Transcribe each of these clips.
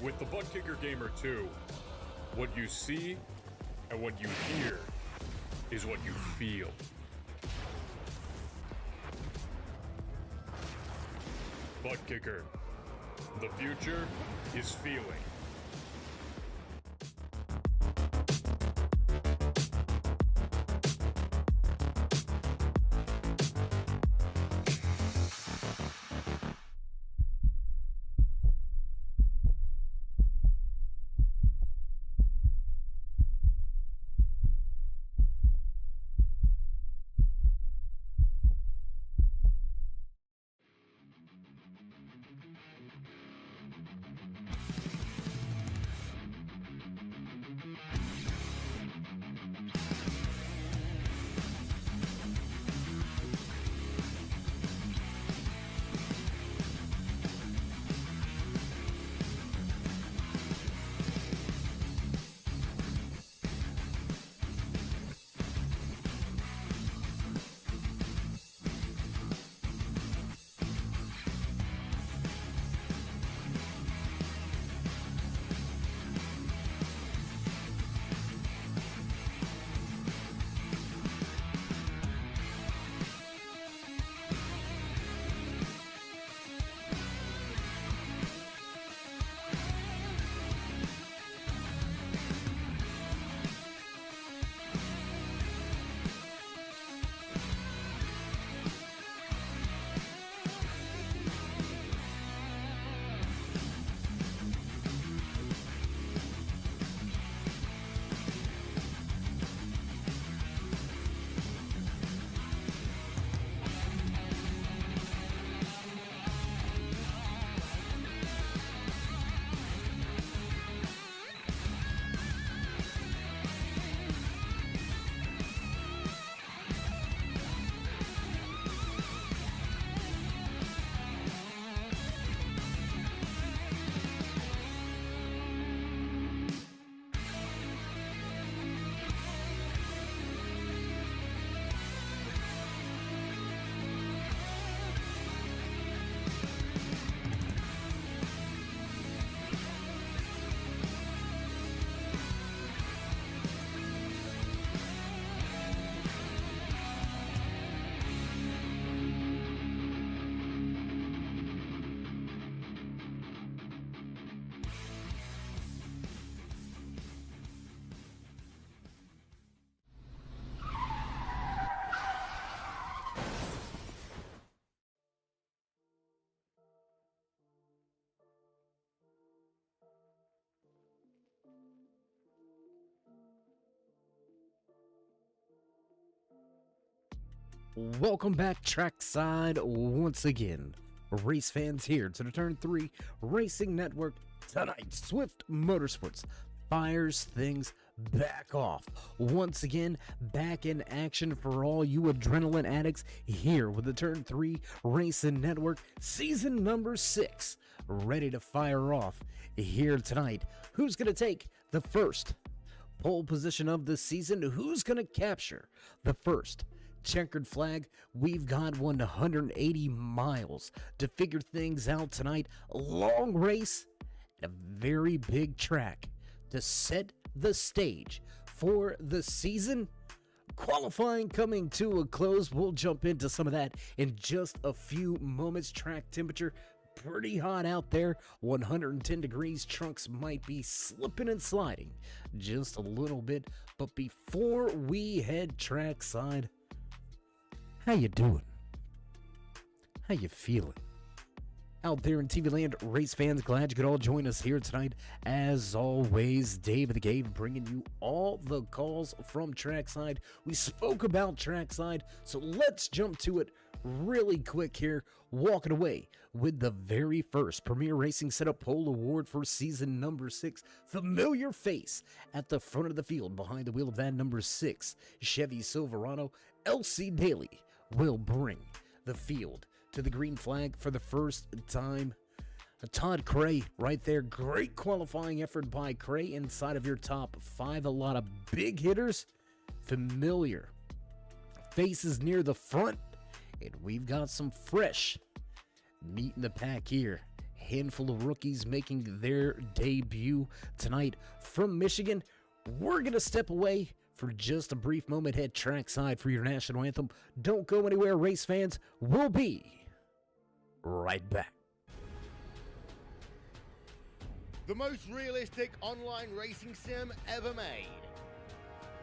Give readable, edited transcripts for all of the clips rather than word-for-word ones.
With the Butt Kicker Gamer 2, what you see and what you hear is what you feel. Butt Kicker. The future is feeling. Welcome back trackside once again. Race fans here to the Turn 3 Racing Network tonight. Swift MotorSports fires things back off. Once again, back in action for all you adrenaline addicts here with the Turn 3 Racing Network season number 6. Ready to fire off here tonight. Who's going to take the first pole position of the season? Who's going to capture the first checkered flag? We've got 180 miles to figure things out tonight. A long race and a very big track to set the stage for the season. Qualifying coming to a close. We'll jump into some of that in just a few moments. Track temperature pretty hot out there, 110 degrees. Trunks might be slipping and sliding just a little bit, but before we head trackside, how you doing? How you feeling? Out there in TV land, race fans, glad you could all join us here tonight. As always, Dave of the Cave bringing you all the calls from trackside. We spoke about trackside, so let's jump to it really quick here. Walking away with the very first Premier Racing Setup Pole Award for season number 6. Familiar face at the front of the field behind the wheel of that number 6 Chevy Silverado. LC Daly will bring the field to the green flag for the first time. Todd Cray right there. Great qualifying effort by Cray inside of your top 5. A lot of big hitters. Familiar faces near the front. And we've got some fresh meat in the pack here. handful of rookies making their debut tonight from Michigan. We're going to step away for just a brief moment, head trackside for your national anthem. Don't go anywhere, race fans. We'll be right back. The most realistic online racing sim ever made.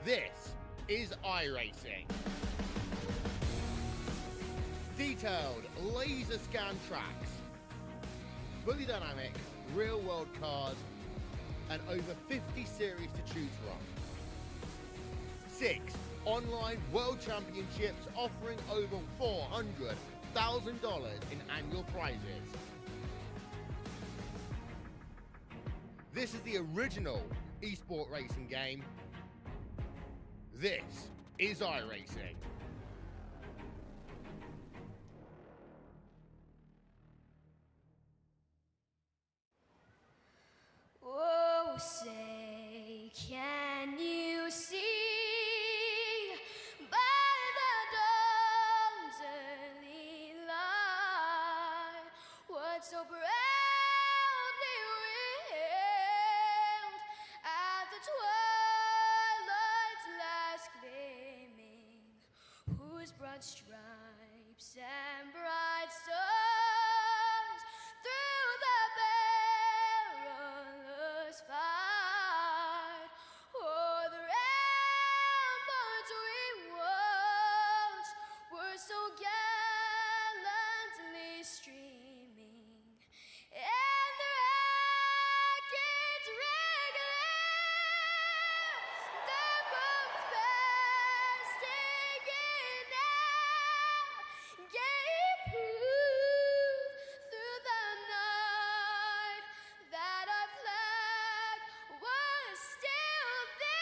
This is iRacing. Detailed laser scan tracks, fully dynamic real world cars, and over 50 series to choose from. 6 online world championships offering over $400,000 in annual prizes. This is the original esport racing game. This is iRacing. Oh, say, can you see by the dawn's early light what so proudly wailed at the twilight's last gleaming, whose broad stripes and bright stars through the perilous fight o'er the ramparts we watched were so gallantly streaming, and the rockets regular, the bombs bursting in air, gave proof through the night that our flag was still there.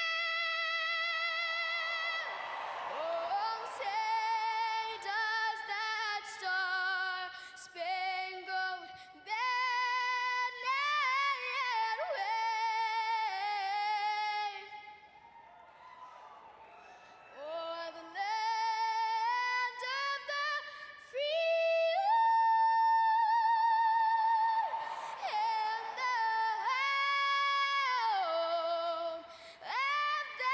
Oh, say does that star-spangled banner yet wave o'er the land of the free and the home of the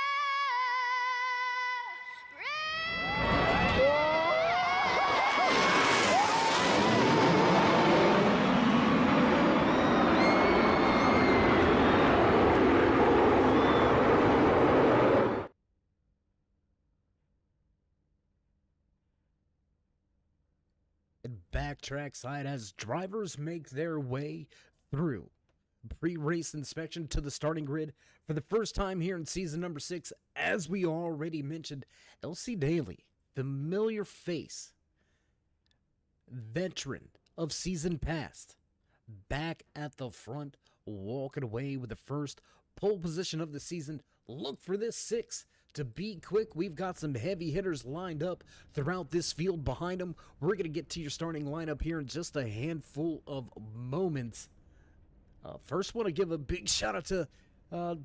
And back trackside as drivers make their way through pre-race inspection to the starting grid for the first time here in season number 6. As we already mentioned, LC Daly, familiar face, veteran of season past, back at the front, walking away with the first pole position of the season. Look for this 6 to be quick. We've got some heavy hitters lined up throughout this field behind them. We're going to get to your starting lineup here in just a handful of moments. First, want to give a big shout out to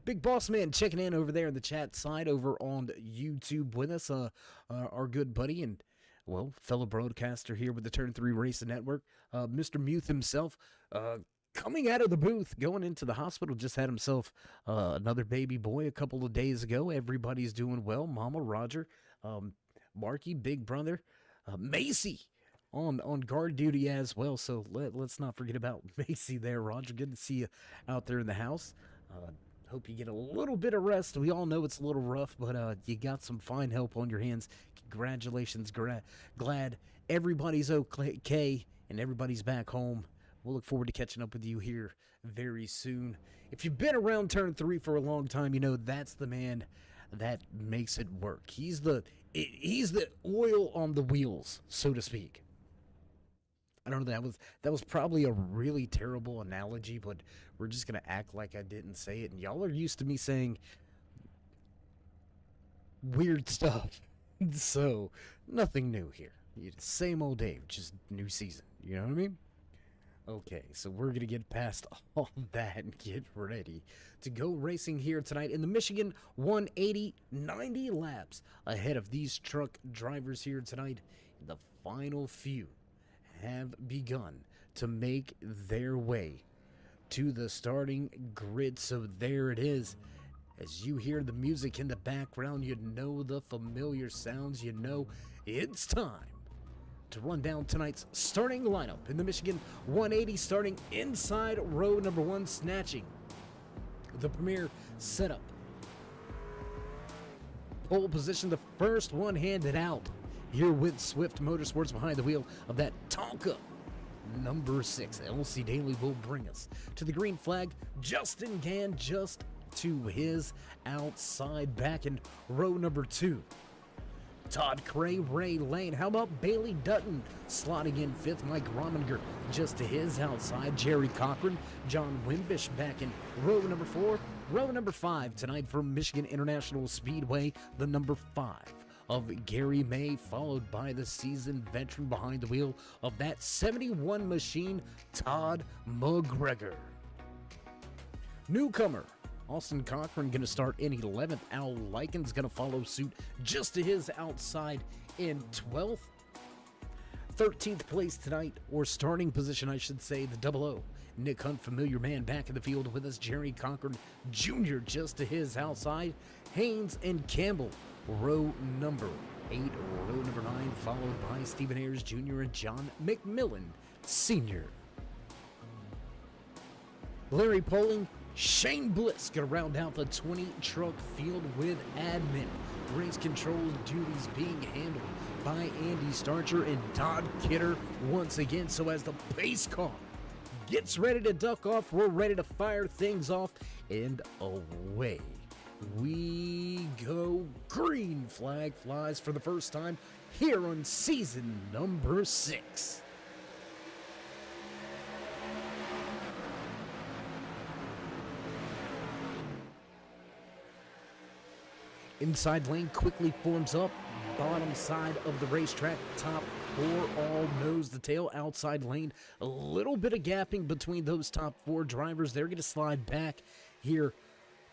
Big Boss Man checking in over there in the chat side over on YouTube with us. Our good buddy and, well, fellow broadcaster here with the Turn 3 Racing Network, Mr. Muth himself, coming out of the booth, going into the hospital. Just had himself another baby boy a couple of days ago. Everybody's doing well. Mama, Roger, Marky, Big Brother, Macy on guard duty as well. So let's not forget about Macy there, Roger. Good to see you out there in the house. Hope you get a little bit of rest. We all know it's a little rough, but you got some fine help on your hands. Congratulations. Glad everybody's okay and everybody's back home. We'll look forward to catching up with you here very soon. If you've been around Turn 3 for a long time, you know that's the man that makes it work. He's the oil on the wheels, so to speak. I don't know, that was probably a really terrible analogy, but we're just going to act like I didn't say it. And y'all are used to me saying weird stuff. So, nothing new here. Same old Dave, just new season. You know what I mean? Okay, so we're going to get past all that and get ready to go racing here tonight in the Michigan 180, 90 laps ahead of these truck drivers here tonight. The final few have begun to make their way to the starting grid. So there it is. As you hear the music in the background, you know the familiar sounds. You know it's time to run down tonight's starting lineup in the Michigan 180, starting inside row number 1, snatching the premier setup. Pole position, the first one handed out here with Swift Motorsports behind the wheel of that Tonka number 6. LC Daly will bring us to the green flag. Justin Gann just to his outside, back in row number 2. Todd Cray, Ray Lane. How about Bailey Dutton slotting in 5th? Mike Rominger just to his outside. Jerry Cochran, John Wimbish back in row number 4. Row number 5 tonight from Michigan International Speedway, the number 5 of Gary May, followed by the seasoned veteran behind the wheel of that 71 machine, Todd McGregor. Newcomer Austin Cochran going to start in 11th. Al Lyken's going to follow suit just to his outside in 12th. 13th place tonight, or starting position, I should say, the 00. Nick Hunt, familiar man, back in the field with us. Jerry Cochran Jr. just to his outside. Haynes and Campbell, row number 8, row number 9, followed by Stephen Ayers Jr. and John McMillan Sr. Larry Poling, Shane Bliss gonna round out the 20 truck field with admin. Race control duties being handled by Andy Starcher and Todd Kidder once again. So as the pace car gets ready to duck off, we're ready to fire things off, and away we go. Green flag flies for the first time here on season number 6. Inside lane quickly forms up. Bottom side of the racetrack, top 4 all nose to tail. Outside lane, a little bit of gapping between those top 4 drivers. They're going to slide back here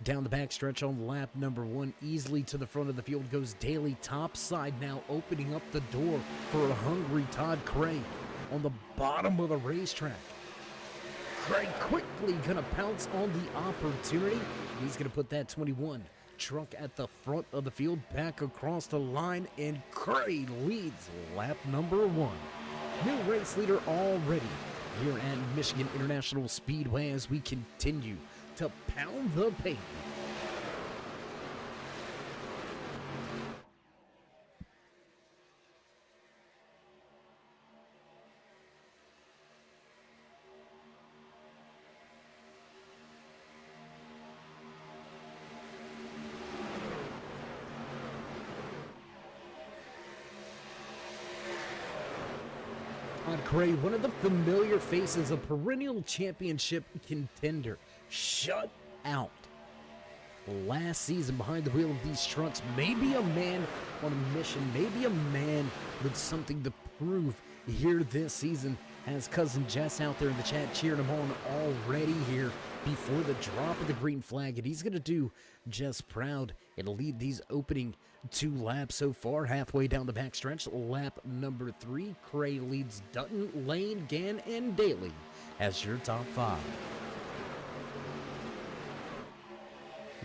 down the backstretch on lap number 1. Easily to the front of the field goes Daly. Top side now opening up the door for a hungry Todd Cray on the bottom of the racetrack. Cray quickly going to pounce on the opportunity. He's going to put that 21 truck at the front of the field, back across the line, and Cray leads lap number 1. New race leader already here at Michigan International Speedway as we continue to pound the pavement. Cray, one of the familiar faces, a perennial championship contender, shut out last season behind the wheel of these trucks. Maybe a man on a mission, maybe a man with something to prove here this season. Has cousin Jess out there in the chat cheering him on already here before the drop of the green flag, and he's going to do Jess proud and lead these opening 2 laps so far. Halfway down the backstretch, lap number 3, Cray leads Dutton, Lane, Gann, and Daly as your top 5.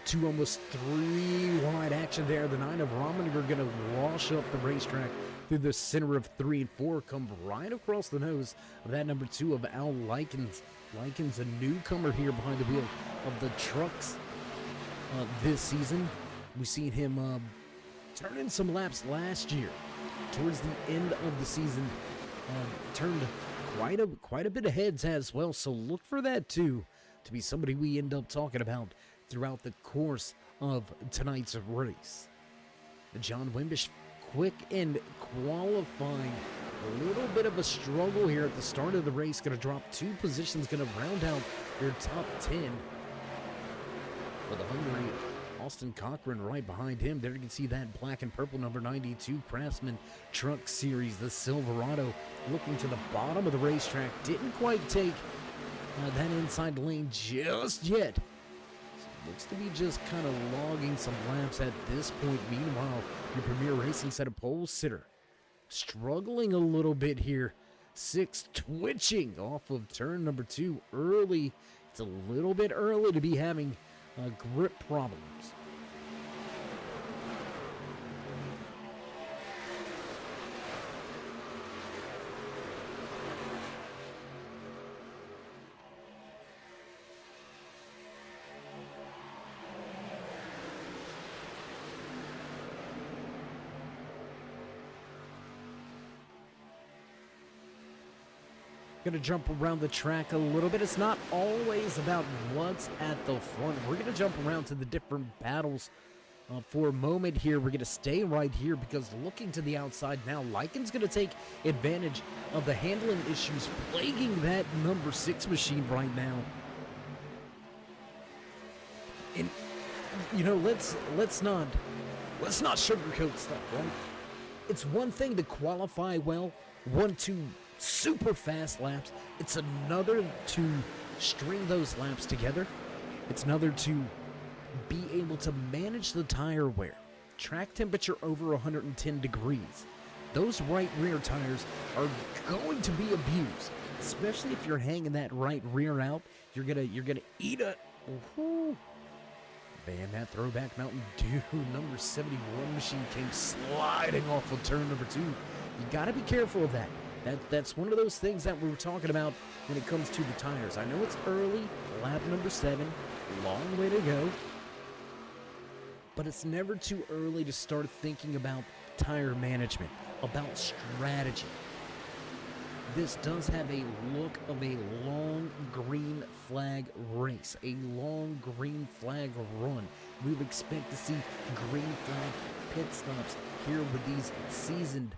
2 almost 3 wide action there. The 9 of Rominger are going to wash up the racetrack through the center of 3 and 4, come right across the nose of that number 2 of Al Likens. Likens, a newcomer here behind the wheel of the trucks this season. We've seen him turn in some laps last year. Towards the end of the season, turned quite a bit of heads as well. So look for that too, to be somebody we end up talking about throughout the course of tonight's race. John Wimbish, quick and qualifying. A little bit of a struggle here at the start of the race. Going to drop 2 positions. Going to round out their top 10. With a hungry Austin Cochran right behind him. There you can see that black and purple number 92 Craftsman Truck Series, the Silverado, looking to the bottom of the racetrack. Didn't quite take that inside lane just yet. So looks to be just kind of logging some laps at this point. Meanwhile, your Premier Racing set of pole sitter struggling a little bit here 6 twitching off of turn number 2 early. It's a little bit early to be having grip problems. Gonna jump around the track a little bit. It's not always about what's at the front. We're gonna jump around to the different battles for a moment here. We're gonna stay right here because looking to the outside now, Lycan's gonna take advantage of the handling issues plaguing that number 6 machine right now. And you know, let's not sugarcoat stuff, right? It's one thing to qualify well, 1-2 super fast laps. It's another to string those laps together. It's another to be able to manage the tire wear. Track temperature over 110 degrees. Those right rear tires are going to be abused, especially if you're hanging that right rear out. You're gonna eat it. Woohoo. Man, that throwback Mountain Dew number 71 machine came sliding off of turn number 2. You gotta be careful of that. That's one of those things that we were talking about when it comes to the tires. I know it's early, lap number 7, long way to go, but it's never too early to start thinking about tire management, about strategy. This does have a look of a long green flag race, a long green flag run. We would expect to see green flag pit stops here with these seasoned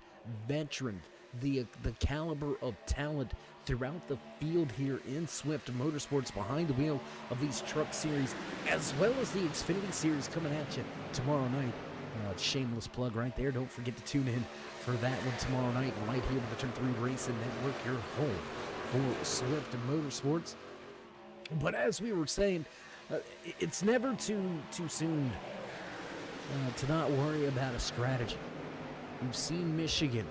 veterans. The caliber of talent throughout the field here in Swift Motorsports behind the wheel of these truck series, as well as the Xfinity series coming at you tomorrow night. Shameless plug right there. Don't forget to tune in for that one tomorrow night right here with the Turn 3 Racing Network, your home for Swift Motorsports. But as we were saying, it's never too soon to not worry about a strategy. We've seen Michigan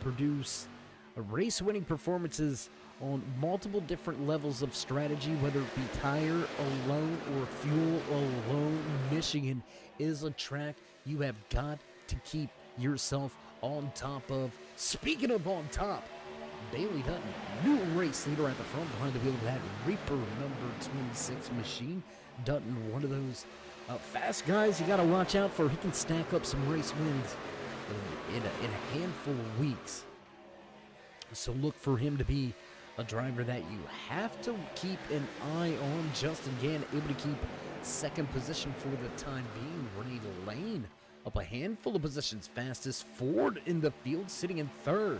produce race-winning performances on multiple different levels of strategy, whether it be tire alone or fuel alone. Michigan is a track you have got to keep yourself on top of. Speaking of on top, Bailey Dutton, new race leader at the front behind the wheel of that Reaper number 26 machine. Dutton, one of those fast guys you got to watch out for. He can stack up some race wins in a handful of weeks. So look for him to be a driver that you have to keep an eye on. Justin Gann able to keep second position for the time being. Renee Lane up a handful of positions fastest. Ford in the field sitting in third.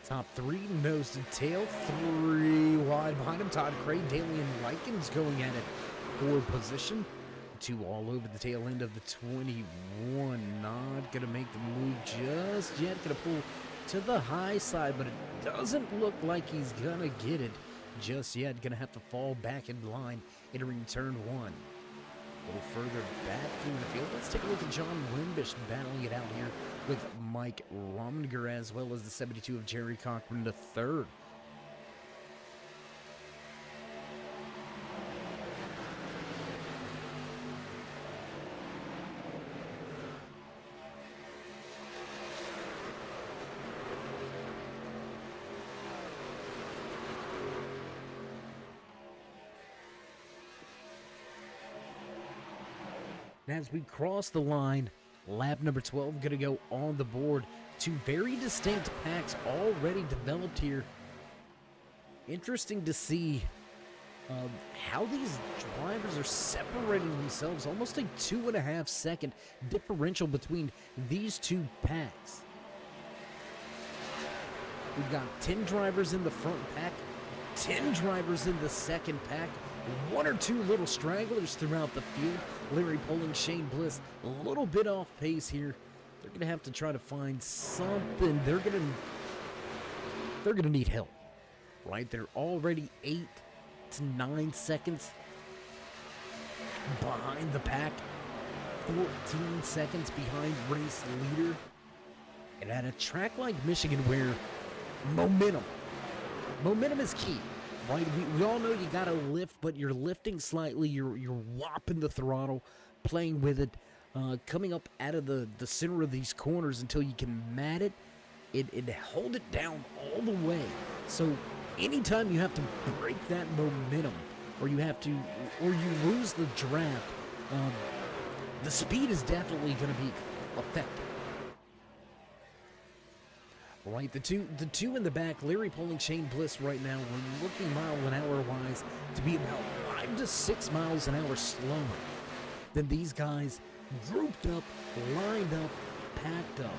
Top 3, nose to tail, 3 wide behind him. Todd Craig, Daly, and Likens going at it for position. 2 all over the tail end of the 21. Not going to make the move just yet. Going to pull to the high side, but it doesn't look like he's going to get it just yet. Going to have to fall back in line entering turn 1. A little further back through the field. Let's take a look at John Wimbish battling it out here with Mike Rominger, as well as the 72 of Jerry Cochran III. As we cross the line, lap number 12 going to go on the board. 2 very distinct packs already developed here. Interesting to see how these drivers are separating themselves. Almost a 2.5 second differential between these 2 packs. We've got 10 drivers in the front pack, 10 drivers in the second pack. 1 or 2 little stragglers throughout the field. Larry Poling, Shane Bliss, a little bit off pace here they're going to have to try to find something. They're going to need help, right? They're already 8 to 9 seconds behind the pack, 14 seconds behind race leader. And at a track like Michigan where momentum is key, right? We all know you got to lift, but you're lifting slightly, you're whopping the throttle, playing with it, coming up out of the center of these corners until you can mat it and hold it down all the way. So anytime you have to break that momentum, or you lose the draft, the speed is definitely going to be affected. Right, the two in the back, Larry Poling, Shane Bliss right now, we're looking mile-an-hour-wise to be about 5 to 6 miles an hour slower than these guys grouped up, lined up, packed up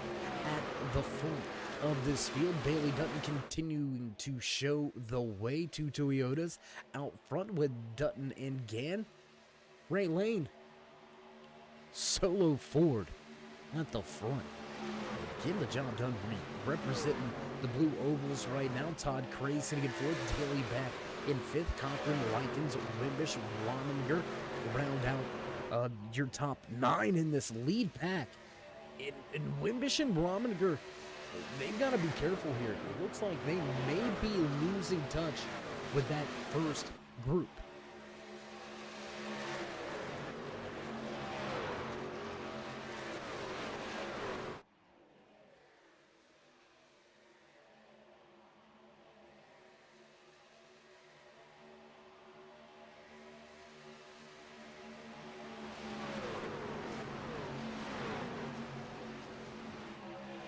at the front of this field. Bailey Dutton continuing to show the way. Two Toyotas out front with Dutton and Gann. Ray Lane, solo Ford at the front. Getting the job done, representing the Blue Ovals right now. Todd Cray's going to get fourth. Daly back in fifth. Cochran, Likens, Wimbish, Rominger round out your top 9 in this lead pack. And Wimbish and Rominger, they've got to be careful here. It looks like they may be losing touch with that first group.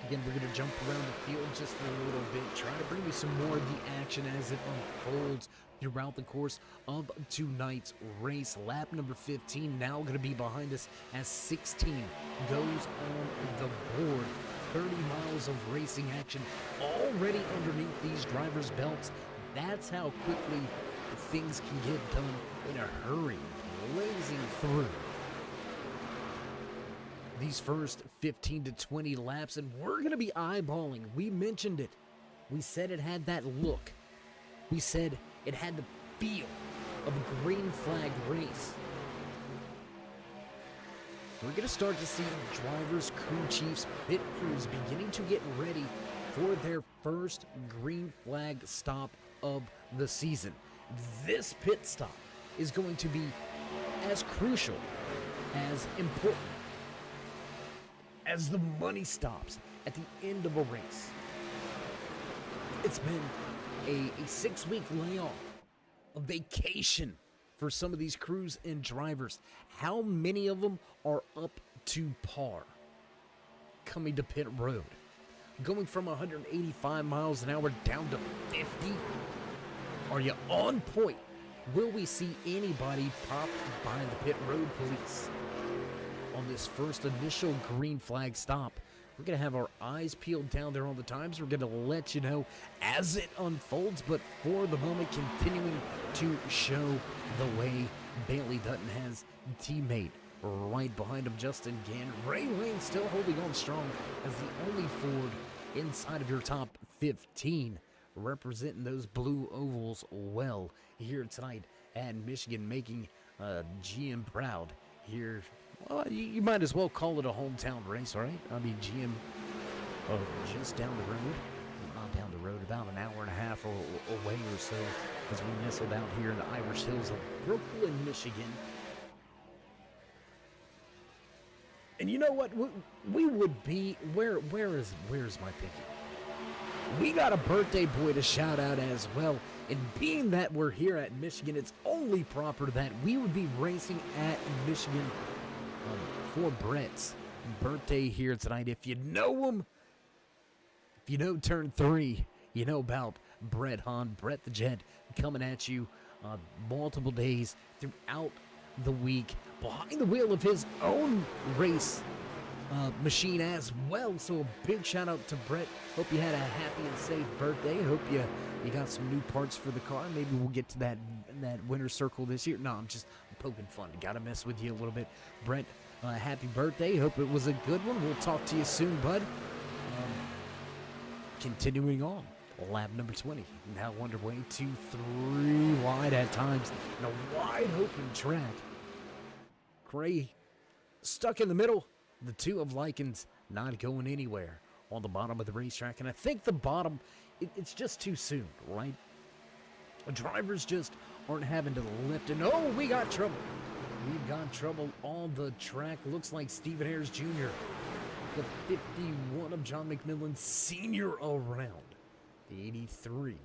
Again, we're going to jump around the field just for a little bit, trying to bring you some more of the action as it unfolds throughout the course of tonight's race. Lap number 15 now going to be behind us as 16 goes on the board. 30 miles of racing action already underneath these drivers' belts. That's how quickly things can get done in a hurry, blazing through these first 15 to 20 laps, and we're going to be eyeballing. We mentioned it. We said it had that look. We said it had the feel of a green flag race. We're going to start to see drivers, crew chiefs, pit crews beginning to get ready for their first green flag stop of the season. This pit stop is going to be as crucial, as important, as the money stops at the end of a race. It's been a 6-week layoff, a vacation for some of these crews and drivers. How many of them are up to par coming to pit road? Going from 185 miles an hour down to 50? Are you on point? Will we see anybody pop by the pit road police on this first initial green flag stop? We're going to have our eyes peeled down there all the times. We're going to let you know as it unfolds, but for the moment, continuing to show the way. Bailey Dutton has teammate right behind him, Justin Gann. Ray Lane still holding on strong as the only Ford inside of your top 15, representing those blue ovals well here tonight at Michigan, making GM proud here. Well, you might as well call it a hometown race, right? I mean, GM just down the road, not down the road, about an hour and a half away or so, as we nestled out here in the Irish Hills of Brooklyn, Michigan. And you know what? We would be, where's my picking? We got a birthday boy to shout out as well. And being that we're here at Michigan, it's only proper that we would be racing at Michigan for Brett's birthday here tonight. If you know him, if you know Turn 3, you know about Brett Hahn, Brett the Jet, coming at you multiple days throughout the week, behind the wheel of his own race machine as well. So a big shout out to Brett. Hope you had a happy and safe birthday. Hope you got some new parts for the car. Maybe we'll get to that winner's circle this year. No, I'm poking fun. Gotta mess with you a little bit. Brett, Happy birthday. Hope it was a good one. We'll talk to you soon, bud. Continuing on. Lap number 20. Now underway. 2-3 wide at times. And a wide open track. Gray stuck in the middle. The two of Lycans not going anywhere on the bottom of the racetrack. And I think the bottom, it's just too soon, right? Drivers just aren't having to lift. And oh, we got trouble. We've got trouble on the track. Looks like Stephen Ayers Jr., the 51 of John McMillan Sr. around. The 83.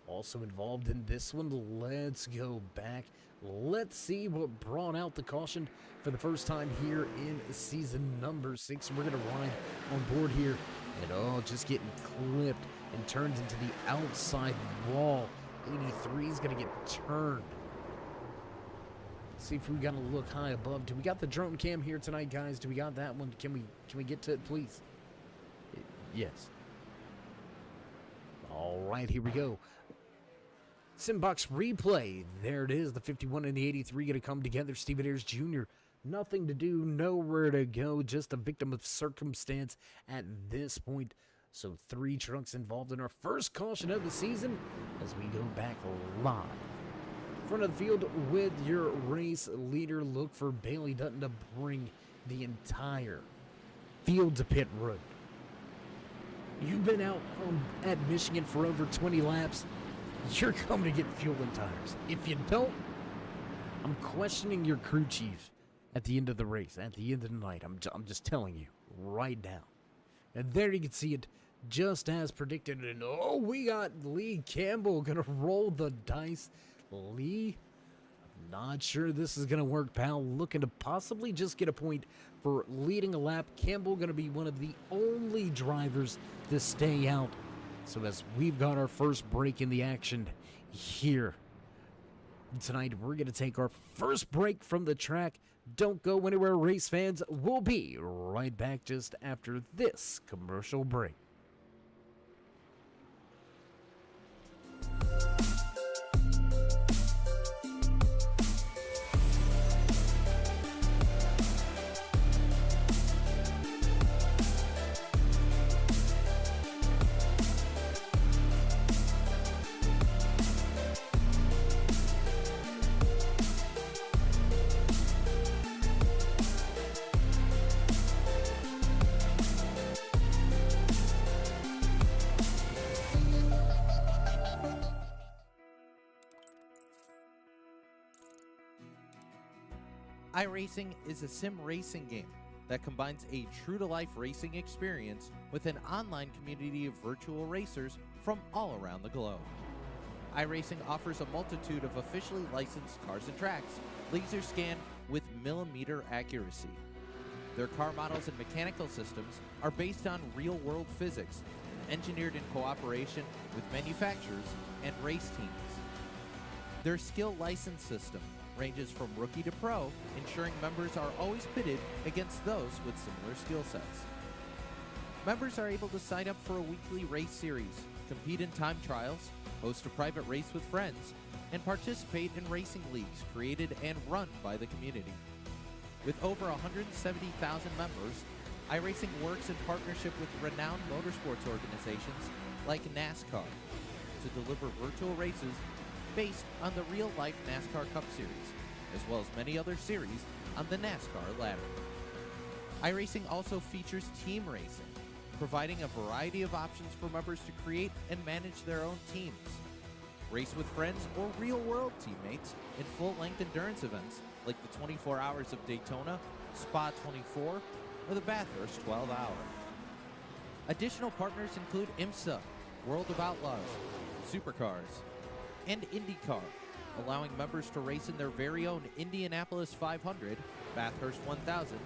Also involved in this one. Let's go back. Let's see what brought out the caution for the first time here in season number 6. We're going to ride on board here. And oh, just getting clipped and turned into the outside wall. 83 is going to get turned. Let's see if we got to look high above. Do we got the drone cam here tonight, guys? Do we got that one? Can we get to it, please? Yes. All right, here we go. Simbox replay. There it is. The 51 and the 83 going to come together. Stephen Ayers Jr. Nothing to do, nowhere to go. Just a victim of circumstance at this point. So 3 trucks involved in our first caution of the season as we go back live. Front of the field with your race leader. Look for Bailey Dutton to bring the entire field to pit road. You've been out at Michigan for over 20 laps. You're coming to get fuel and tires. If you don't, I'm questioning your crew chief at the end of the race, at the end of the night. I'm just telling you right now. And there you can see it just as predicted. And oh, we got Lee Campbell going to roll the dice. Lee, I'm not sure this is going to work, pal. Looking to possibly just get a point for leading a lap. Campbell going to be one of the only drivers to stay out. So as we've got our first break in the action here tonight, we're going to take our first break from the track. Don't go anywhere, race fans. We'll be right back just after this commercial break. iRacing is a sim racing game that combines a true-to-life racing experience with an online community of virtual racers from all around the globe. iRacing offers a multitude of officially licensed cars and tracks, laser scanned with millimeter accuracy. Their car models and mechanical systems are based on real-world physics, engineered in cooperation with manufacturers and race teams. Their skill license system ranges from rookie to pro, ensuring members are always pitted against those with similar skill sets. Members are able to sign up for a weekly race series, compete in time trials, host a private race with friends, and participate in racing leagues created and run by the community. With over 170,000 members, iRacing works in partnership with renowned motorsports organizations like NASCAR to deliver virtual races based on the real-life NASCAR Cup Series, as well as many other series on the NASCAR ladder. iRacing also features team racing, providing a variety of options for members to create and manage their own teams. Race with friends or real-world teammates in full-length endurance events like the 24 Hours of Daytona, Spa 24, or the Bathurst 12 Hour. Additional partners include IMSA, World of Outlaws, Supercars, and IndyCar, allowing members to race in their very own Indianapolis 500, Bathurst 1000,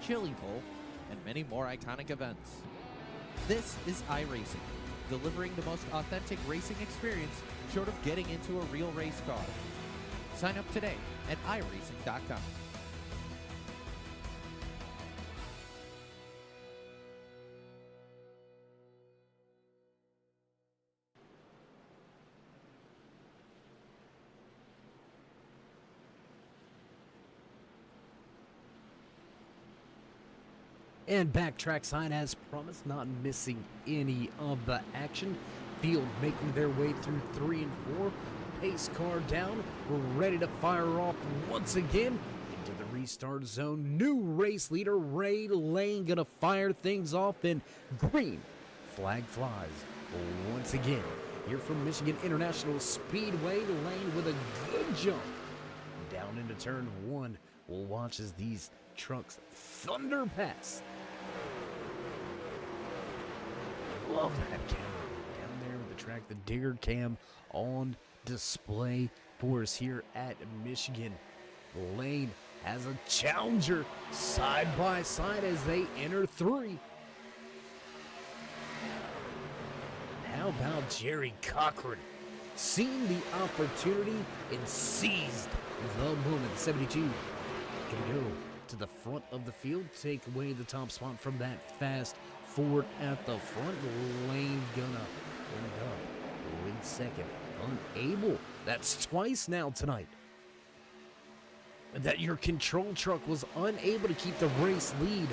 Chili Bowl, and many more iconic events. This is iRacing, delivering the most authentic racing experience short of getting into a real race car. Sign up today at iRacing.com. And backtrack side as promised, not missing any of the action. Field making their way through 3 and 4. Pace car down. We're ready to fire off once again into the restart zone. New race leader Ray Lane gonna fire things off in green. Flag flies once again. Here from Michigan International Speedway, Lane with a good jump. Down into turn 1. We'll watch as these trucks thunder past. Love that camera down there with the track, the digger cam on display for us here at Michigan. Lane has a challenger side by side as they enter 3. How about Jerry Cochran? Seen the opportunity and seized the moment. 72 gonna go to the front of the field, take away the top spot from that fast Ford at the front. Lane gonna end up in second. Unable. That's twice now tonight that your control truck was unable to keep the race lead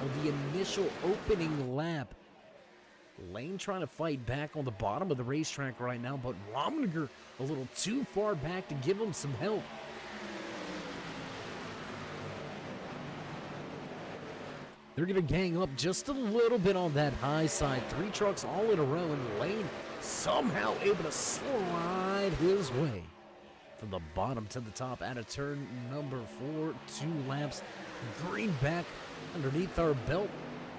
on the initial opening lap. Lane trying to fight back on the bottom of the racetrack right now, but Rominger a little too far back to give him some help. They're going to gang up just a little bit on that high side. 3 trucks all in a row, and Lane somehow able to slide his way from the bottom to the top out of turn number 4. 2 laps. Green back underneath our belt.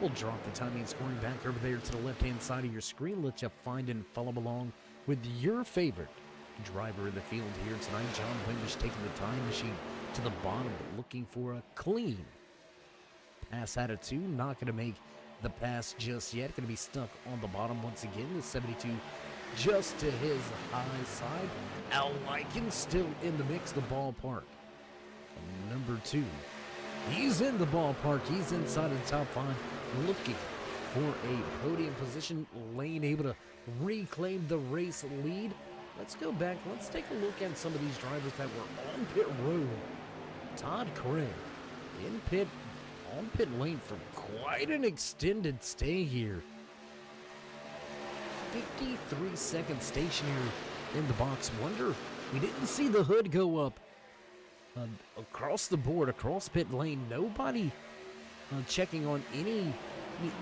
We'll drop the timing and scoring back over there to the left-hand side of your screen. Let you find and follow along with your favorite driver in the field here tonight. John Wimbish taking the time machine to the bottom, looking for a clean pass out of 2. Not going to make the pass just yet. Going to be stuck on the bottom once again. The 72 just to his high side. Al Lycan still in the mix, the ballpark. Number 2. He's in the ballpark. He's inside of the top 5, looking for a podium position. Lane able to reclaim the race lead. Let's go back. Let's take a look at some of these drivers that were on pit road. Todd Craig in pit, on pit lane for quite an extended stay here. 53 seconds stationary in the box. Wonder, we didn't see the hood go up. Across the board, across pit lane, nobody checking on any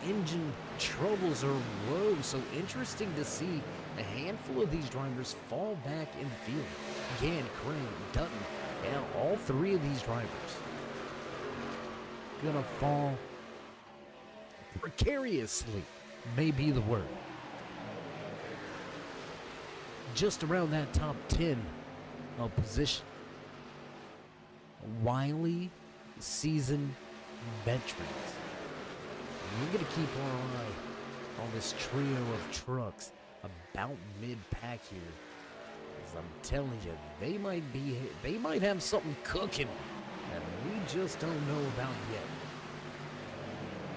engine troubles or woes. So interesting to see a handful of these drivers fall back in the field. Again, Crane, Dutton, and all 3 of these drivers gonna fall precariously, may be the word. Just around that top 10 position. Wily, seasoned veterans. We're going to keep our eye on this trio of trucks about mid-pack here. As I'm telling you, they might have something cooking that we just don't know about yet.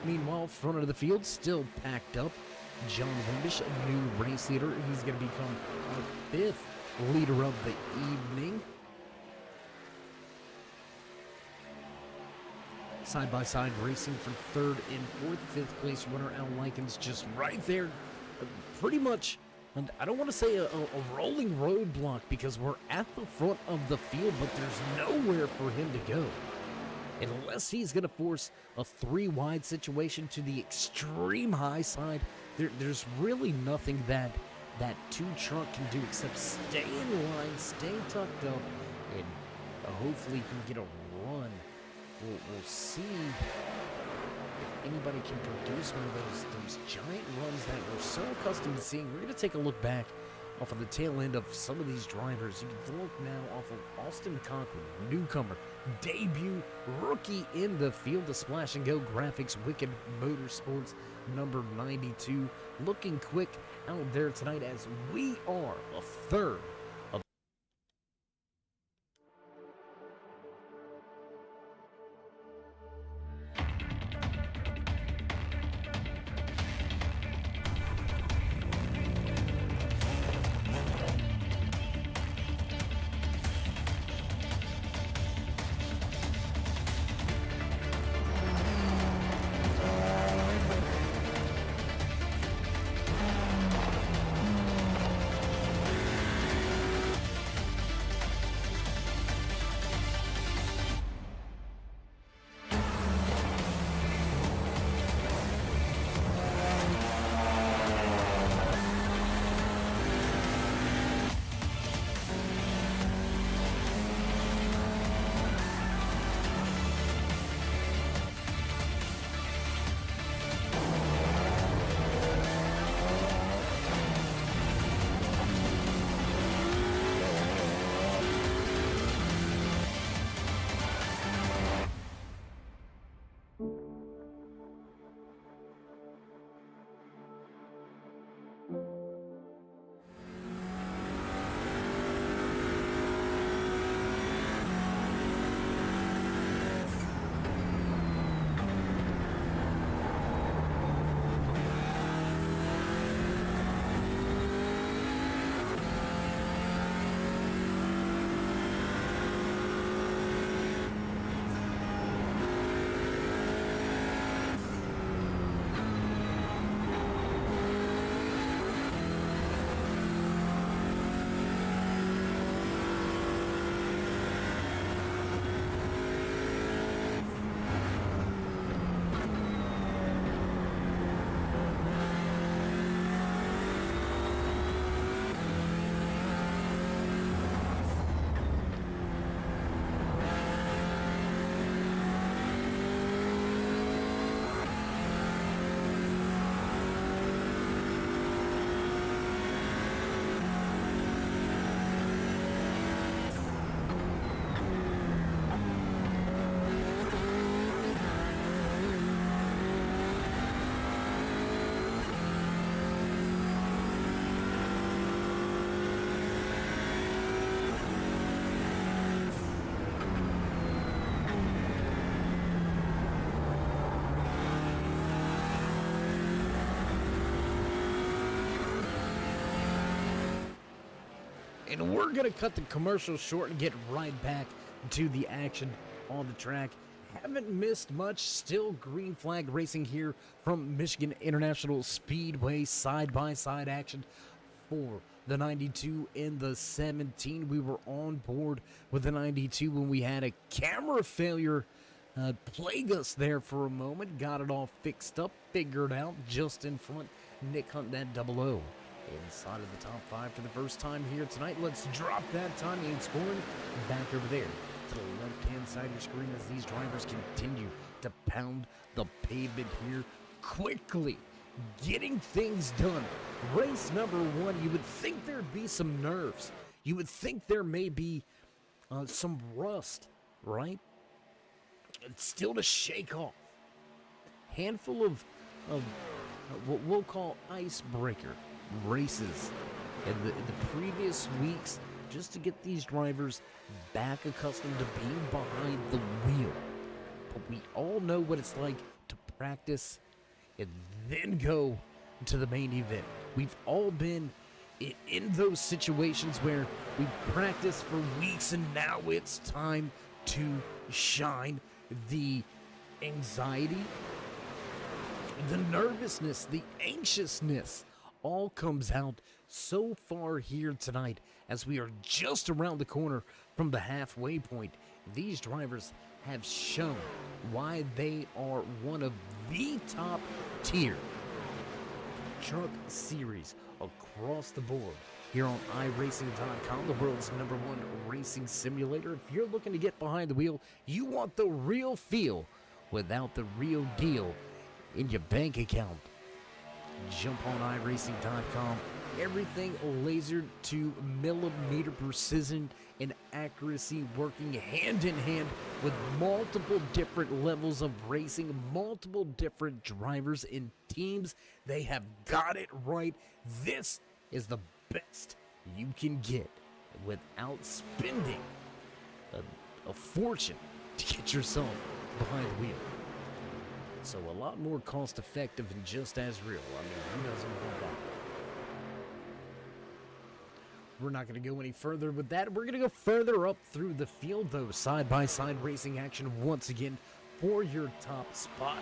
Meanwhile, front of the field still packed up. John Wimbish, a new race leader. He's going to become our 5th leader of the evening. Side-by-side racing for 3rd and 4th. 5th place runner Al Lycan's just right there. Pretty much, and I don't want to say a rolling roadblock because we're at the front of the field, but there's nowhere for him to go. Unless he's going to force a 3-wide situation to the extreme high side, there's really nothing that 2 truck can do except stay in line, stay tucked up, and hopefully can get a run. We'll see if anybody can produce one of those giant runs that we're so accustomed to seeing. We're going to take a look back off of the tail end of some of these drivers. You can look now off of Austin Cochran, newcomer, debut rookie in the field. The Splash and Go Graphics Wicked Motorsports number 92. Looking quick out there tonight as we are a 3rd. And we're going to cut the commercial short and get right back to the action on the track. Haven't missed much. Still green flag racing here from Michigan International Speedway. Side-by-side action for the 92 and the 17. We were on board with the 92 when we had a camera failure plague us there for a moment. Got it all fixed up, figured out just in front. Nick Hunt, that 00. Inside of the top 5 for the first time here tonight. Let's drop that time and scoring back over there to the left-hand side of your screen as these drivers continue to pound the pavement here quickly, getting things done. Race number 1, you would think there'd be some nerves. You would think there may be some rust, right? It's still to shake off. Handful of what we'll call icebreaker races in the previous weeks, just to get these drivers back accustomed to being behind the wheel. But we all know what it's like to practice and then go to the main event. We've all been in those situations where we practice for weeks and now it's time to shine. The anxiety, the nervousness, the anxiousness all comes out so far here tonight as we are just around the corner from the halfway point. These drivers have shown why they are one of the top tier truck series across the board here on iRacing.com, the world's #1 racing simulator. If you're looking to get behind the wheel, you want the real feel without the real deal in your bank account. Jump on iRacing.com. Everything lasered to millimeter precision and accuracy, working hand in hand with multiple different levels of racing, multiple different drivers and teams. They have got it right. This is the best you can get without spending a fortune to get yourself behind the wheel. So a lot more cost effective and just as real. I mean, who doesn't want that? We're not going to go any further with that. We're going to go further up through the field, though. Side-by-side racing action once again for your top spot.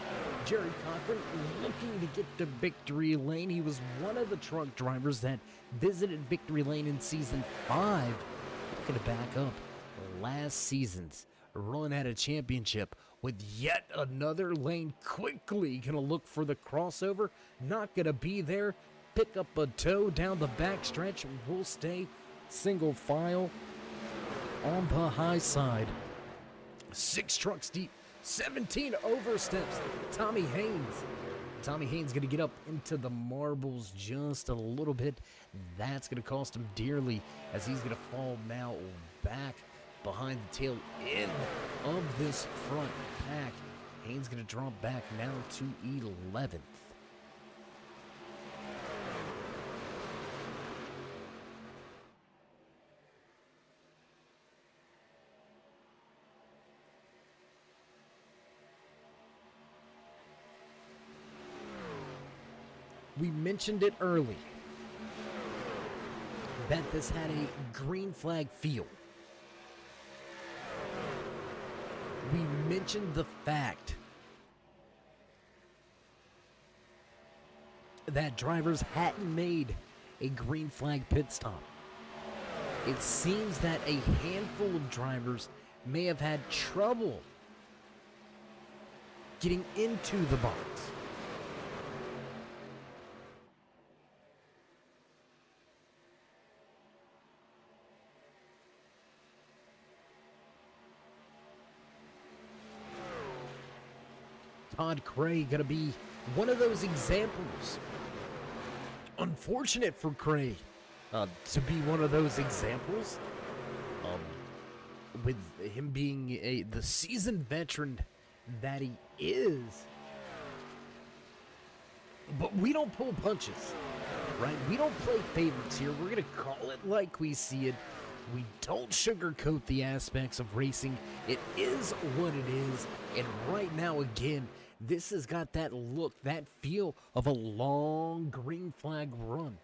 Jerry Cochran looking to get to victory lane. He was one of the truck drivers that visited victory lane in season 5. Looking to back up last season's run at a championship with yet another lane. Quickly gonna look for the crossover. Not gonna be there. Pick up a toe down the backstretch. We'll stay single file on the high side. 6 trucks deep. 17 oversteps. Tommy Haynes. Tommy Haynes going to get up into the marbles just a little bit. That's going to cost him dearly as he's going to fall now back behind the tail end of this front pack. Haynes going to drop back now to 11th. We mentioned it early that this had a green flag feel. We mentioned the fact that drivers hadn't made a green flag pit stop. It seems that a handful of drivers may have had trouble getting into the box. Todd Cray going to be one of those examples. Unfortunate for Cray to be one of those examples. With him being the seasoned veteran that he is. But we don't pull punches, right? We don't play favorites here. We're going to call it like we see it. We don't sugarcoat the aspects of racing. It is what it is. And right now, again, this has got that look, that feel of a long green flag run.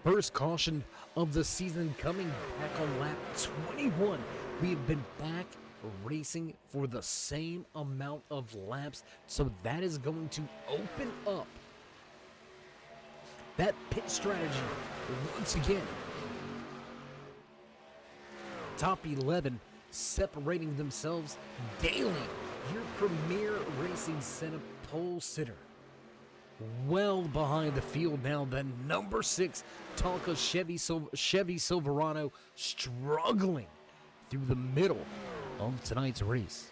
First caution of the season coming back on lap 21. We have been back racing for the same amount of laps, so that is going to open up that pit strategy once again. Top 11 separating themselves daily. Your premier racing setup pole sitter. Well behind the field now, then number 6 Tonka Chevy Silverado struggling through the middle of tonight's race.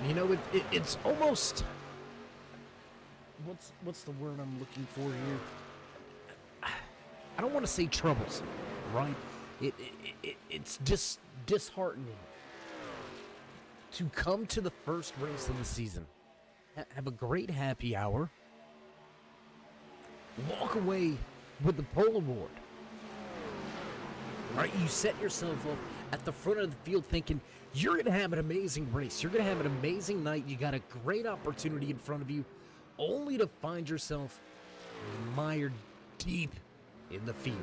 You know, it's almost, what's the word I'm looking for here? I don't want to say troublesome, right? It's disheartening to come to the first race of the season, have a great happy hour, walk away with the pole award, right? You set yourself up at the front of the field thinking you're going to have an amazing race. You're going to have an amazing night. You got a great opportunity in front of you, only to find yourself mired deep in the field.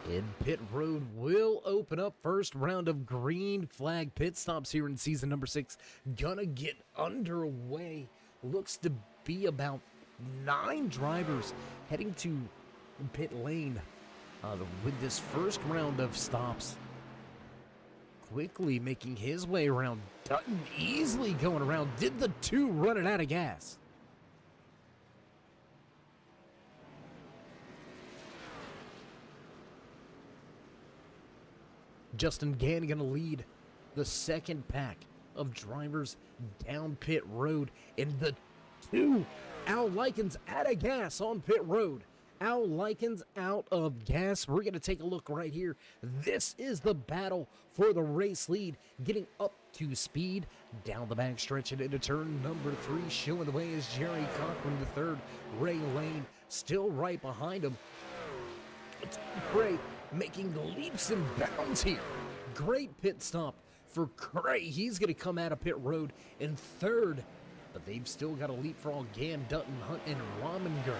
And pit road will open up. First round of green flag pit stops here in season number 6. Gonna get underway. Looks to be about 9 drivers heading to pit lane with this first round of stops. Quickly making his way around. Dutton easily going around. Did the 2 running out of gas? Justin Gann going to lead the second pack of drivers down pit road. And the 2, Al Likens out of gas on pit road. Al Likens out of gas. We're going to take a look right here. This is the battle for the race lead. Getting up to speed down the backstretch and into turn number 3. Showing the way is Jerry Cochran, the 3rd. Ray Lane still right behind him. It's Cray making leaps and bounds here. Great pit stop for Cray. He's going to come out of pit road in 3rd, but they've still got a leapfrog. Gann, Dutton, Hunt, and Rominger.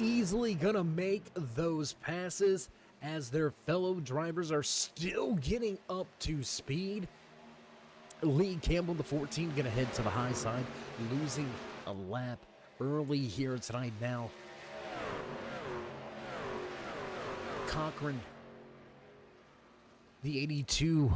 Easily going to make those passes as their fellow drivers are still getting up to speed. Lee Campbell, the 14, going to head to the high side, losing a lap early here tonight now. Cochran, the 82,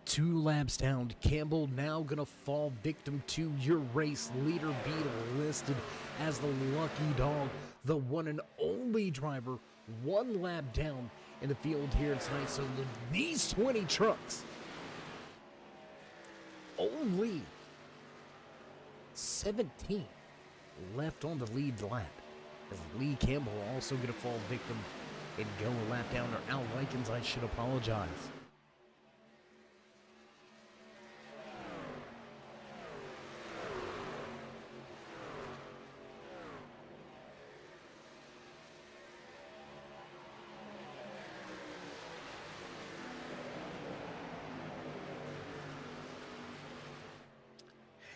2 laps down. Campbell now going to fall victim to your race leader, being listed as the lucky dog, the one and only driver, 1 lap down in the field here tonight. So these 20 trucks, only 17 left on the lead lap, as Lee Campbell also going to fall victim and go a lap down. Or Al Likens, I should apologize.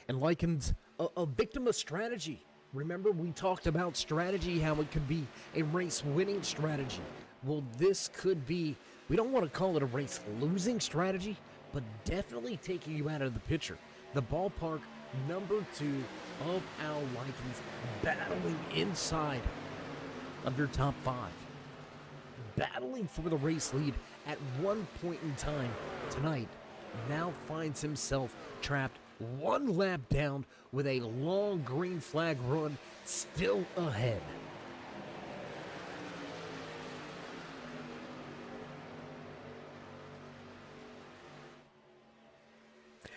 And Likens, a victim of strategy. Remember, we talked about strategy, how it could be a race-winning strategy. Well, this could be, we don't want to call it a race-losing strategy, but definitely taking you out of the picture. The ballpark, number 2 of Al Likens, battling inside of your top 5. Battling for the race lead at one point in time tonight, now finds himself trapped 1 lap down with a long green flag run still ahead.